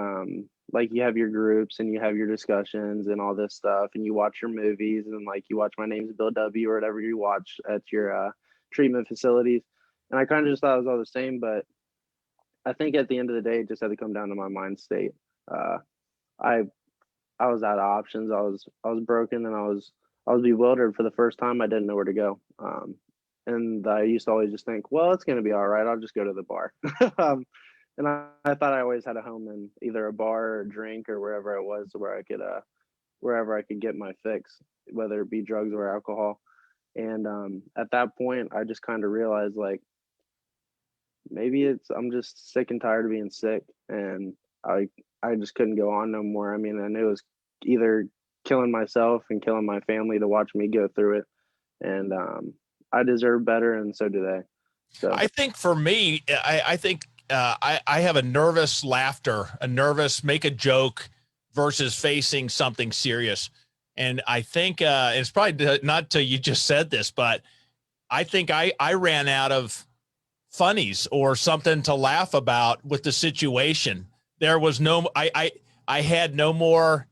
Speaker 3: like you have your groups and you have your discussions and all this stuff, and you watch your movies, and like you watch My Name's Bill W or whatever you watch at your treatment facilities. And I kind of just thought it was all the same, but I think at the end of the day, it just had to come down to my mind state. Uh, I I was out of options. I was broken, and I was bewildered for the first time. I didn't know where to go. And I used to always just think, well, it's gonna be all right. I'll just go to the bar. And I thought I always had a home in either a bar or a drink or wherever it was wherever I could get my fix, whether it be drugs or alcohol. And at that point, I just kind of realized like maybe I'm just sick and tired of being sick, and I I just couldn't go on no more. I mean, I knew it was either killing myself and killing my family to watch me go through it, and I deserve better, and so do they. So
Speaker 1: I think for me, I think I have a nervous laughter, a nervous make a joke versus facing something serious. And I think it's probably not till you just said this, but I think I ran out of funnies or something to laugh about with the situation. There was no, I had no more,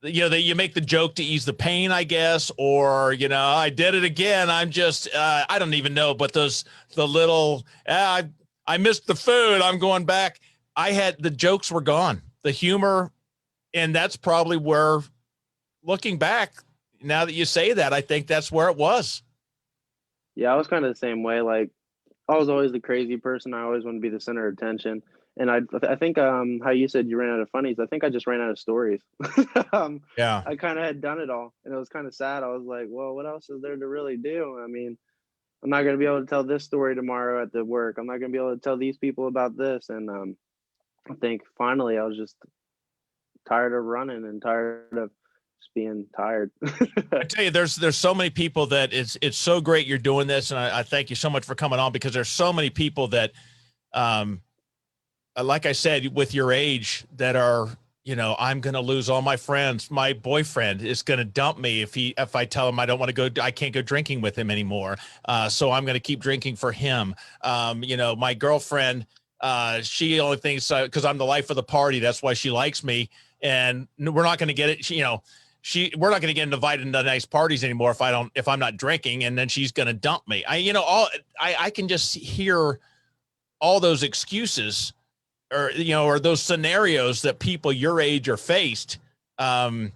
Speaker 1: that you make the joke to ease the pain, I guess, or, I did it again. I'm just, I don't even know, but the little, I missed the food. I'm going back. The jokes were gone, the humor. And that's probably where, looking back, now that you say that, I think that's where it was.
Speaker 3: yeah, I was kind of the same way. Like I was always the crazy person. I always want to be the center of attention. And I think how you said you ran out of funnies. I think I just ran out of stories. um,
Speaker 1: Yeah.
Speaker 3: I kind of had done it all, and it was kind of sad. I was like, well, what else is there to really do? I mean, I'm not going to be able to tell this story tomorrow at the work. I'm not going to be able to tell these people about this. And I think finally I was just tired of running and tired of just being tired.
Speaker 1: I tell you, there's so many people that it's so great you're doing this, and I thank you so much for coming on, because there's so many people that, um, like I said, with your age, that are, I'm going to lose all my friends. My boyfriend is going to dump me if I tell him I don't want to go, I can't go drinking with him anymore. So I'm going to keep drinking for him. My girlfriend, she only thinks because I'm the life of the party, that's why she likes me, and we're not going to get it. We're not going to get invited into nice parties anymore if I'm not drinking, and then she's going to dump me. I can just hear all those excuses, or those scenarios that people your age are faced. Well,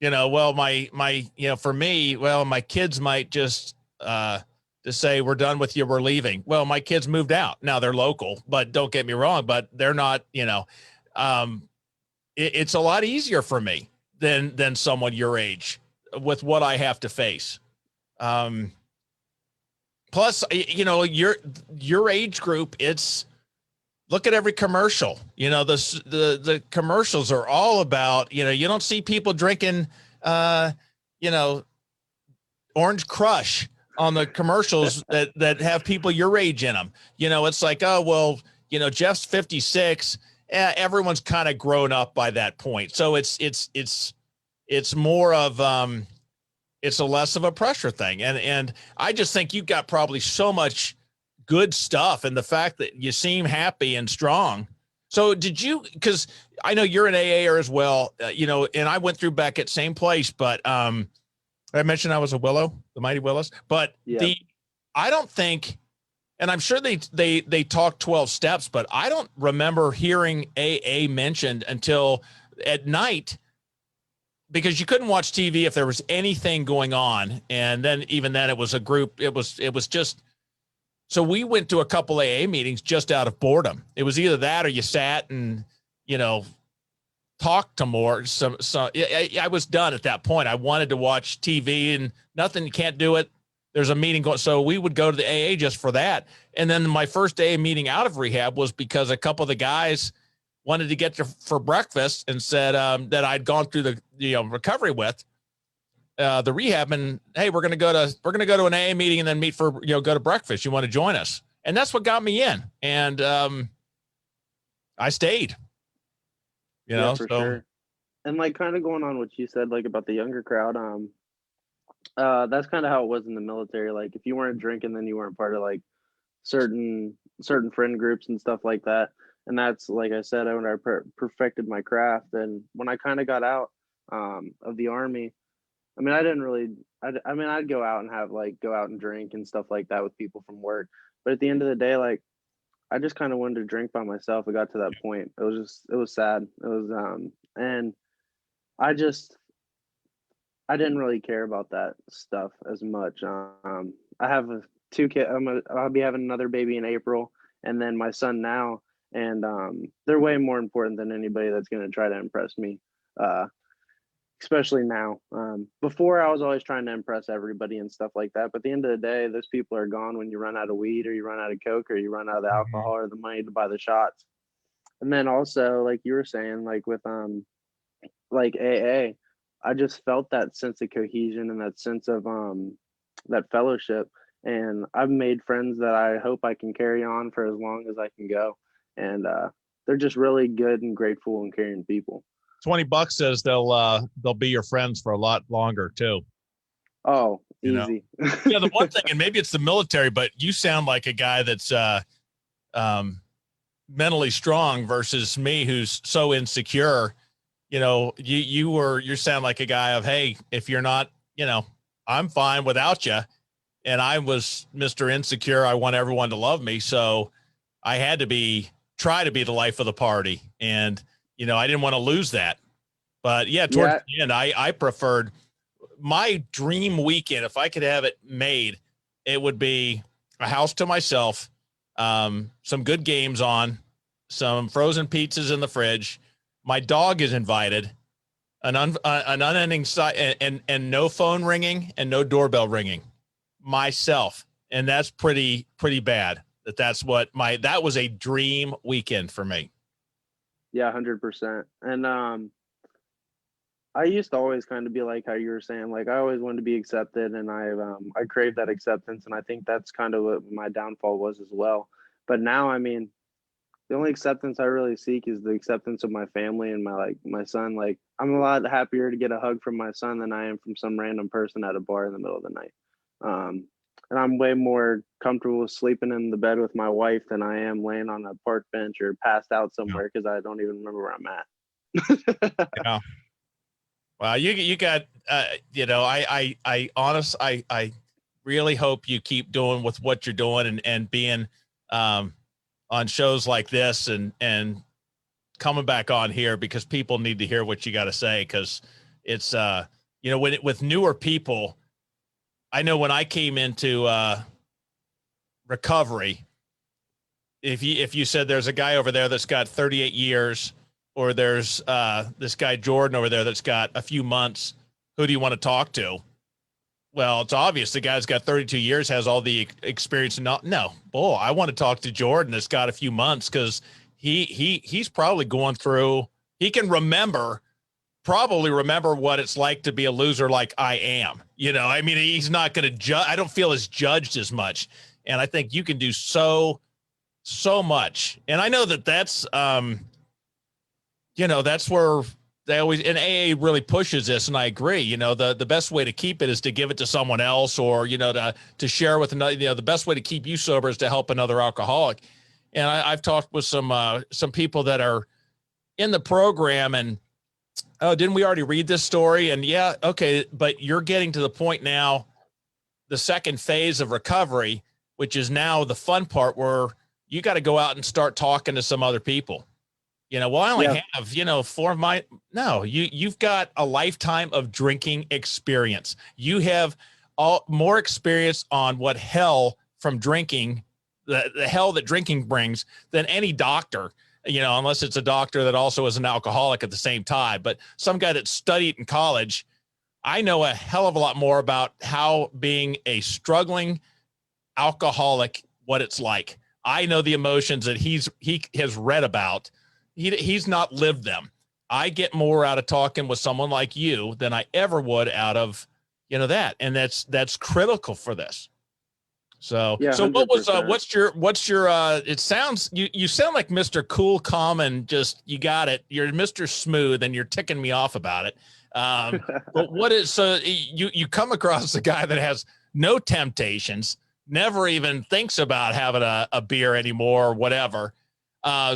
Speaker 1: for me, well, my kids might just say, we're done with you, we're leaving. Well, my kids moved out. Now they're local, but don't get me wrong, but they're not, it's a lot easier for me than someone your age with what I have to face. Plus, your age group, look at every commercial. The commercials are all about, you don't see people drinking, Orange Crush on the commercials that have people your age in them. It's like, oh, well, Jeff's 56. Everyone's kind of grown up by that point. So it's more of, it's a less of a pressure thing. And I just think you've got probably so much good stuff, and the fact that you seem happy and strong. So because I know you're an AAer as well, and I went through Beckett, same place, but I mentioned I was a Willow, the Mighty Willows, but
Speaker 3: Yeah.
Speaker 1: I don't think, and I'm sure they talk 12 steps, but I don't remember hearing AA mentioned until at night, because you couldn't watch TV if there was anything going on. And then even then it was a group, it was just, so we went to a couple AA meetings just out of boredom. It was either that or you sat and, talked to more. So I was done at that point. I wanted to watch TV and nothing, you can't do it. There's a meeting going. So we would go to the AA just for that. And then my first AA meeting out of rehab was because a couple of the guys wanted to get for breakfast and said that I'd gone through the recovery with the rehab, and hey, we're gonna go to an AA meeting and then meet for go to breakfast. You want to join us? And that's what got me in, and I stayed.
Speaker 3: Yeah, for sure. And like kind of going on what you said, like about the younger crowd, that's kind of how it was in the military. Like if you weren't drinking, then you weren't part of like certain friend groups and stuff like that. And that's, like I said, when I perfected my craft. And when I kind of got out of the Army, I mean, I didn't really, I mean, I'd go out and go out and drink and stuff like that with people from work. But at the end of the day, like, I just kind of wanted to drink by myself. It got to that point. It was sad. It was, and I just, I didn't really care about that stuff as much. I have two kids. I'll be having another baby in April, and then my son now, and they're way more important than anybody that's going to try to impress me. Especially now. Before, I was always trying to impress everybody and stuff like that. But at the end of the day, those people are gone when you run out of weed, or you run out of coke, or you run out of the alcohol, or the money to buy the shots. And then also, like you were saying, like with like AA, I just felt that sense of cohesion and that sense of that fellowship. And I've made friends that I hope I can carry on for as long as I can go. And they're just really good and grateful and caring people.
Speaker 1: $20 says they'll be your friends for a lot longer too.
Speaker 3: Oh, easy.
Speaker 1: Yeah, the one thing, and maybe it's the military, but you sound like a guy that's mentally strong versus me, who's so insecure. You know, you sound like a guy of, hey, if you're not, you know, I'm fine without you. And I was Mr. Insecure. I want everyone to love me, so I had to try to be the life of the party, and you know, I didn't want to lose that. But yeah, towards the end, I preferred my dream weekend. If I could have it made, it would be a house to myself, some good games on, some frozen pizzas in the fridge. My dog is invited, an unending and no phone ringing and no doorbell ringing. Myself, and that's pretty bad. That was a dream weekend for me.
Speaker 3: Yeah, 100%. And I used to always kind of be like how you were saying, like I always wanted to be accepted, and I crave that acceptance, and I think that's kind of what my downfall was as well. But now, I mean, the only acceptance I really seek is the acceptance of my family and my son. Like, I'm a lot happier to get a hug from my son than I am from some random person at a bar in the middle of the night. And I'm way more comfortable sleeping in the bed with my wife than I am laying on a park bench or passed out somewhere because I don't even remember where I'm at.
Speaker 1: Yeah. Well, you got, you know, I really hope you keep doing with what you're doing and being on shows like this and coming back on here, because people need to hear what you got to say, because it's, you know, with newer people, I know when I came into recovery, if you said there's a guy over there that's got 38 years, or there's this guy Jordan over there that's got a few months, who do you want to talk to? Well, it's obvious the guy's got 32 years, has all the experience. I want to talk to Jordan that's got a few months, because he's probably going through. He can probably remember what it's like to be a loser like I am. You know, I mean, he's not going to judge. I don't feel as judged as much. And I think you can do so much. And I know that's, you know, that's where they always, and AA really pushes this. And I agree, you know, the best way to keep it is to give it to someone else, or, you know, to share with another. You know, the best way to keep you sober is to help another alcoholic. And I've talked with some people that are in the program, and, oh, didn't we already read this story? And yeah, okay, but you're getting to the point now, the second phase of recovery, which is now the fun part, where you got to go out and start talking to some other people. You know, well, I only have, you know, you've got a lifetime of drinking experience. You have more experience on what hell from drinking, the hell that drinking brings, than any doctor. You know, unless it's a doctor that also is an alcoholic at the same time. But some guy that studied in college, I know a hell of a lot more about how being a struggling alcoholic, what it's like. I know the emotions that he has read about. He's not lived them. I get more out of talking with someone like you than I ever would out of, you know, that. And that's critical for this. So,
Speaker 3: yeah,
Speaker 1: so what was, what's your, it sounds, you sound like Mr. Cool, Calm, and just, you got it. You're Mr. Smooth, and you're ticking me off about it. But what is, so you come across a guy that has no temptations, never even thinks about having a beer anymore or whatever.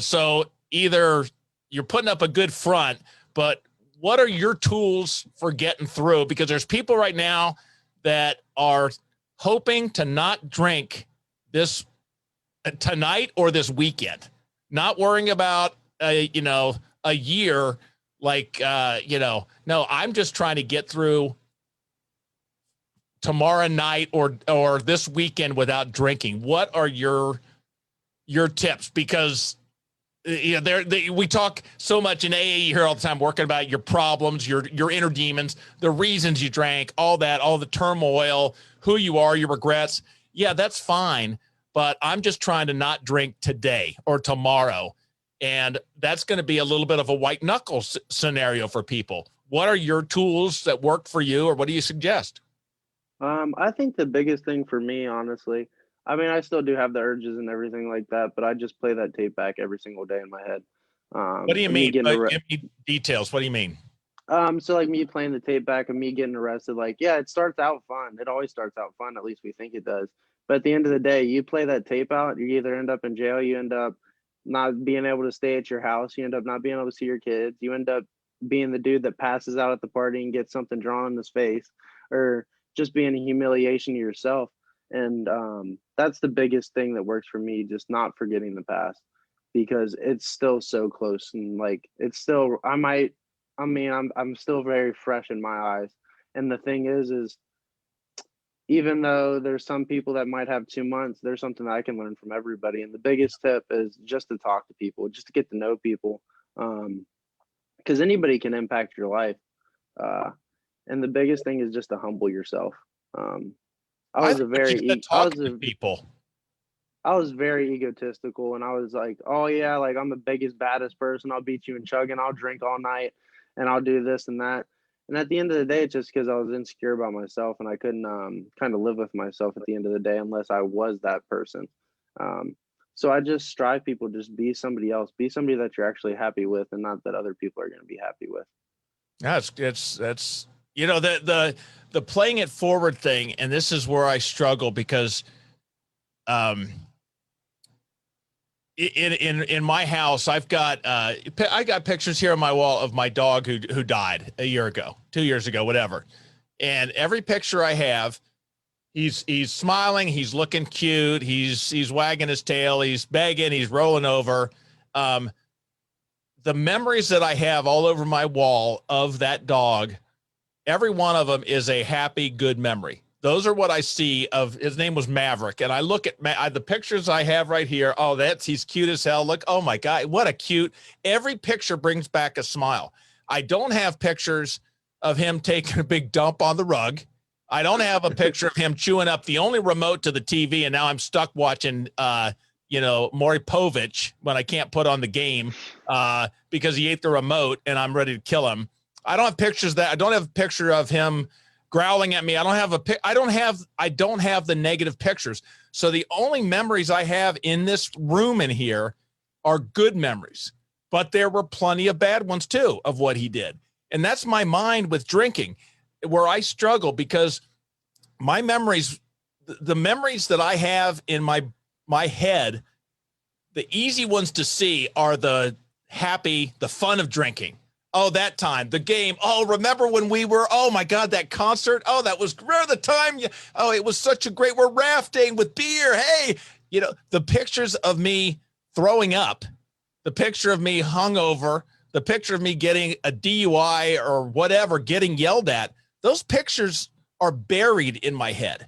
Speaker 1: So either you're putting up a good front, but what are your tools for getting through? Because there's people right now that are hoping to not drink this tonight or this weekend, not worrying about, a year, like, no, I'm just trying to get through tomorrow night or this weekend without drinking. What are your tips? Because we talk so much in AA here all the time, working about your problems, your inner demons, the reasons you drank, all that, all the turmoil, who you are, your regrets. Yeah, that's fine, but I'm just trying to not drink today or tomorrow, and that's going to be a little bit of a white knuckle scenario for people. What are your tools that work for you, or what do you suggest?
Speaker 3: I think the biggest thing for me, honestly, I mean, I still do have the urges and everything like that, but I just play that tape back every single day in my head.
Speaker 1: What do you
Speaker 3: And me
Speaker 1: mean?
Speaker 3: getting
Speaker 1: Give me details. What do you mean?
Speaker 3: so like me playing the tape back and me getting arrested, like, yeah, it starts out fun. It always starts out fun, at least we think it does. But at the end of the day, you play that tape out, you either end up in jail, you end up not being able to stay at your house, you end up not being able to see your kids, you end up being the dude that passes out at the party and gets something drawn in his face, or just being a humiliation to yourself. And that's the biggest thing that works for me, just not forgetting the past, because it's still so close, and like it's still I'm still very fresh in my eyes. And the thing is even though there's some people that might have 2 months, there's something that I can learn from everybody. And the biggest tip is just to talk to people, just to get to know people, because anybody can impact your life. And the biggest thing is just to humble yourself. I
Speaker 1: I
Speaker 3: was a
Speaker 1: think it's
Speaker 3: very,
Speaker 1: just that talking to people.
Speaker 3: I was very egotistical, and I was like, oh yeah, like I'm the biggest, baddest person. I'll beat you in chugging. I'll drink all night, and I'll do this and that. And at the end of the day, it's just because I was insecure about myself, and I couldn't kind of live with myself at the end of the day unless I was that person. Um, so I just strive people, just be somebody else, be somebody that you're actually happy with, and not that other people are going to be happy with.
Speaker 1: Yeah, that's the playing it forward thing, and this is where I struggle because um in my house I got pictures here on my wall of my dog who died a year ago, 2 years ago, whatever. And every picture I have, he's smiling, he's looking cute, he's wagging his tail, he's begging, he's rolling over. Um, the memories that I have all over my wall of that dog, every one of them is a happy, good memory. Those are what I see of. His name was Maverick, and I look at the pictures I have right here. Oh, he's cute as hell. Look, oh my God, what a cute. Every picture brings back a smile. I don't have pictures of him taking a big dump on the rug. I don't have a picture of him chewing up the only remote to the TV, and now I'm stuck watching Maury Povich when I can't put on the game because he ate the remote and I'm ready to kill him. I don't have a picture of him growling at me. I don't have the negative pictures. So the only memories I have in this room in here are good memories, but there were plenty of bad ones too of what he did. And that's my mind with drinking, where I struggle because my memories, the memories that I have in my head, the easy ones to see are the happy, the fun of drinking. Oh, that time, the game. Oh, remember when oh my God, that concert. Oh, that was the time. Oh, it was such a we're rafting with beer. Hey, the pictures of me throwing up, the picture of me hungover, the picture of me getting a DUI or whatever, getting yelled at. Those pictures are buried in my head.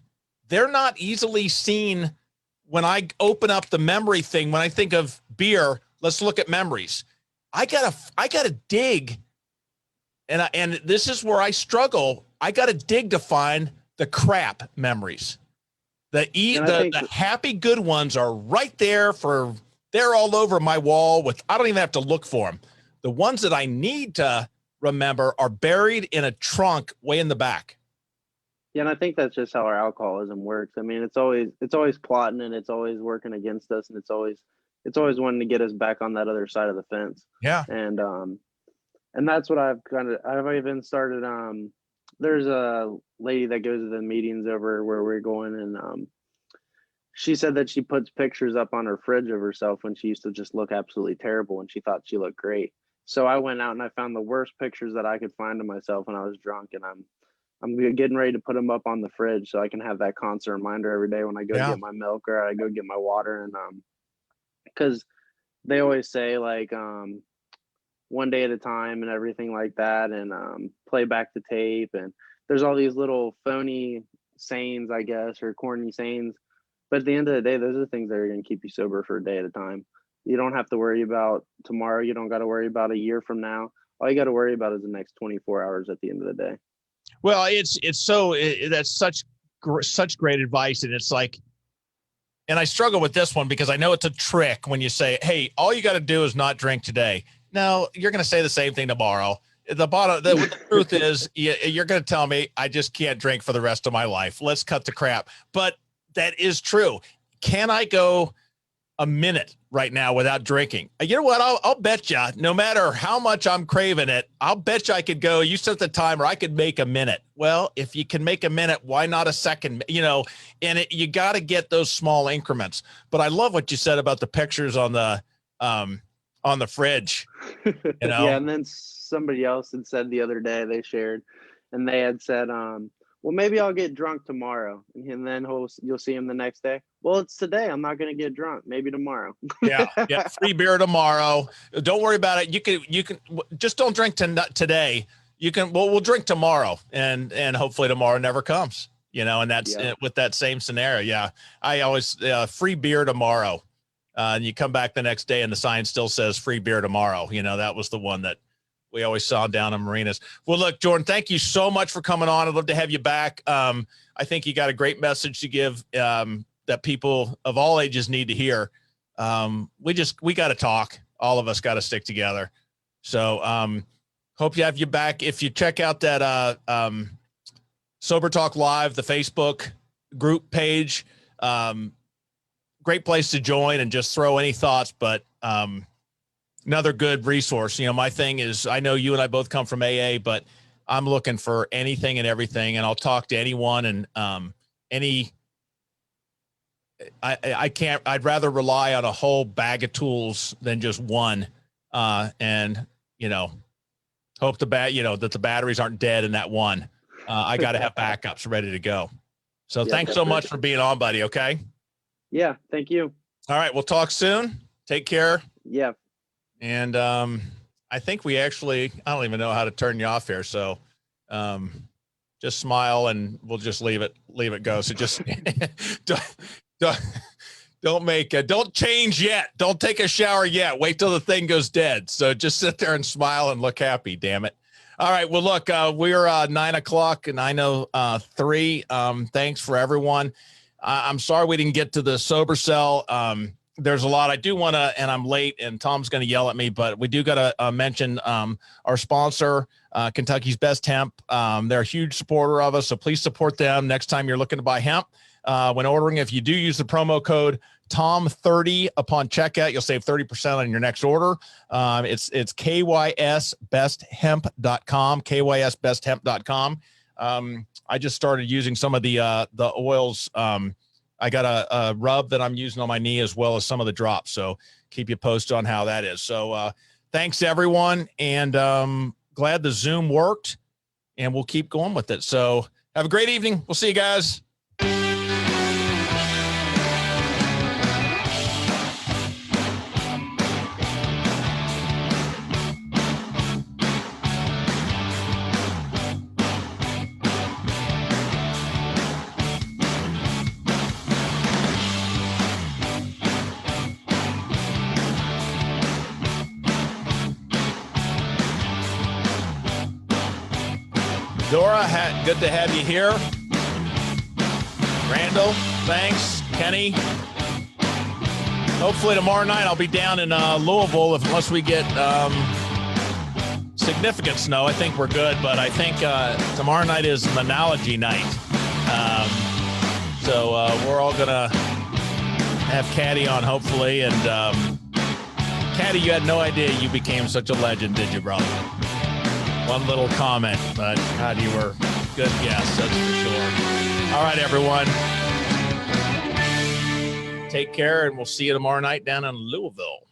Speaker 1: They're not easily seen when I open up the memory thing. When I think of beer, let's look at memories. I gotta dig, and this is where I struggle. I gotta dig to find the crap memories. The happy good ones are right there they're all over my wall I don't even have to look for them. The ones that I need to remember are buried in a trunk way in the back.
Speaker 3: Yeah, and I think that's just how our alcoholism works. I mean, it's always plotting, and it's always working against us, and it's always wanting to get us back on that other side of the fence.
Speaker 1: Yeah.
Speaker 3: And that's what I've even started. There's a lady that goes to the meetings over where we're going, and she said that she puts pictures up on her fridge of herself when she used to just look absolutely terrible and she thought she looked great. So I went out and I found the worst pictures that I could find of myself when I was drunk, and I'm getting ready to put them up on the fridge so I can have that constant reminder every day when I go
Speaker 1: Yeah.
Speaker 3: get my milk or I go get my water. And because they always say like one day at a time and everything like that, and play back the tape, and there's all these little phony sayings, I guess, or corny sayings, but at the end of the day, those are the things that are going to keep you sober for a day at a time. You don't have to worry about tomorrow. You don't got to worry about a year from now. All you got to worry about is the next 24 hours at the end of the day.
Speaker 1: Well, that's such great advice. And it's like, and I struggle with this one because I know it's a trick when you say, hey, all you got to do is not drink today. No, you're going to say the same thing tomorrow. The truth is you're going to tell me I just can't drink for the rest of my life. Let's cut the crap. But that is true. Can I go a minute right now without drinking? You know what? I'll bet you, no matter how much I'm craving it, I'll bet you I could go, you set the timer, I could make a minute. Well, if you can make a minute, why not a second? And you got to get those small increments. But I love what you said about the pictures on the fridge.
Speaker 3: Yeah, and then somebody else had said the other day, they shared, and they had said, well, maybe I'll get drunk tomorrow, and then you'll see him the next day. Well, it's today. I'm not going to get drunk. Maybe tomorrow.
Speaker 1: Yeah. Free beer tomorrow. Don't worry about it. You can just don't drink today. We'll drink tomorrow, and hopefully tomorrow never comes. And that's with that same scenario. Yeah, I always free beer tomorrow, and you come back the next day, and the sign still says free beer tomorrow. That was the one that we always saw down in marinas. Well, look, Jordan, thank you so much for coming on. I'd love to have you back. I think you got a great message to give that people of all ages need to hear. We got to talk. All of us got to stick together. So hope you have you back. If you check out that Sober Talk Live, the Facebook group page, great place to join and just throw any thoughts, but another good resource. My thing is, I know you and I both come from AA, but I'm looking for anything and everything, and I'll talk to anyone and I'd rather rely on a whole bag of tools than just one. And hope that the batteries aren't dead in that one. I got to have backups ready to go. So thanks so much for being on, buddy. Okay.
Speaker 3: Yeah. Thank you.
Speaker 1: All right. We'll talk soon. Take care.
Speaker 3: Yeah.
Speaker 1: And I think I don't even know how to turn you off here. So just smile and we'll just leave it go. So just don't change yet. Don't take a shower yet. Wait till the thing goes dead. So just sit there and smile and look happy. Damn it. All right. Well, look, we're 9:00 and 9:03. Thanks for everyone. I'm sorry we didn't get to the sober cell. There's a lot I do want to, and I'm late and Tom's going to yell at me, but we do got to mention our sponsor, Kentucky's Best Hemp. They're a huge supporter of us. So please support them next time you're looking to buy hemp. When ordering, if you do use the promo code TOM30 upon checkout, you'll save 30% on your next order. It's KYSBestHemp.com, KYSBestHemp.com. I just started using some of the oils. I got a rub that I'm using on my knee as well as some of the drops. So keep you posted on how that is. So thanks everyone. And glad the Zoom worked and we'll keep going with it. So have a great evening. We'll see you guys. Dora, good to have you here. Randall, thanks. Kenny. Hopefully tomorrow night I'll be down in Louisville unless we get significant snow. I think we're good, but I think tomorrow night is Monology night. So we're all going to have Caddy on, hopefully. And Caddy, you had no idea you became such a legend, did you, brother? One little comment, but God, you were good guest, that's for sure. All right, everyone. Take care, and we'll see you tomorrow night down in Louisville.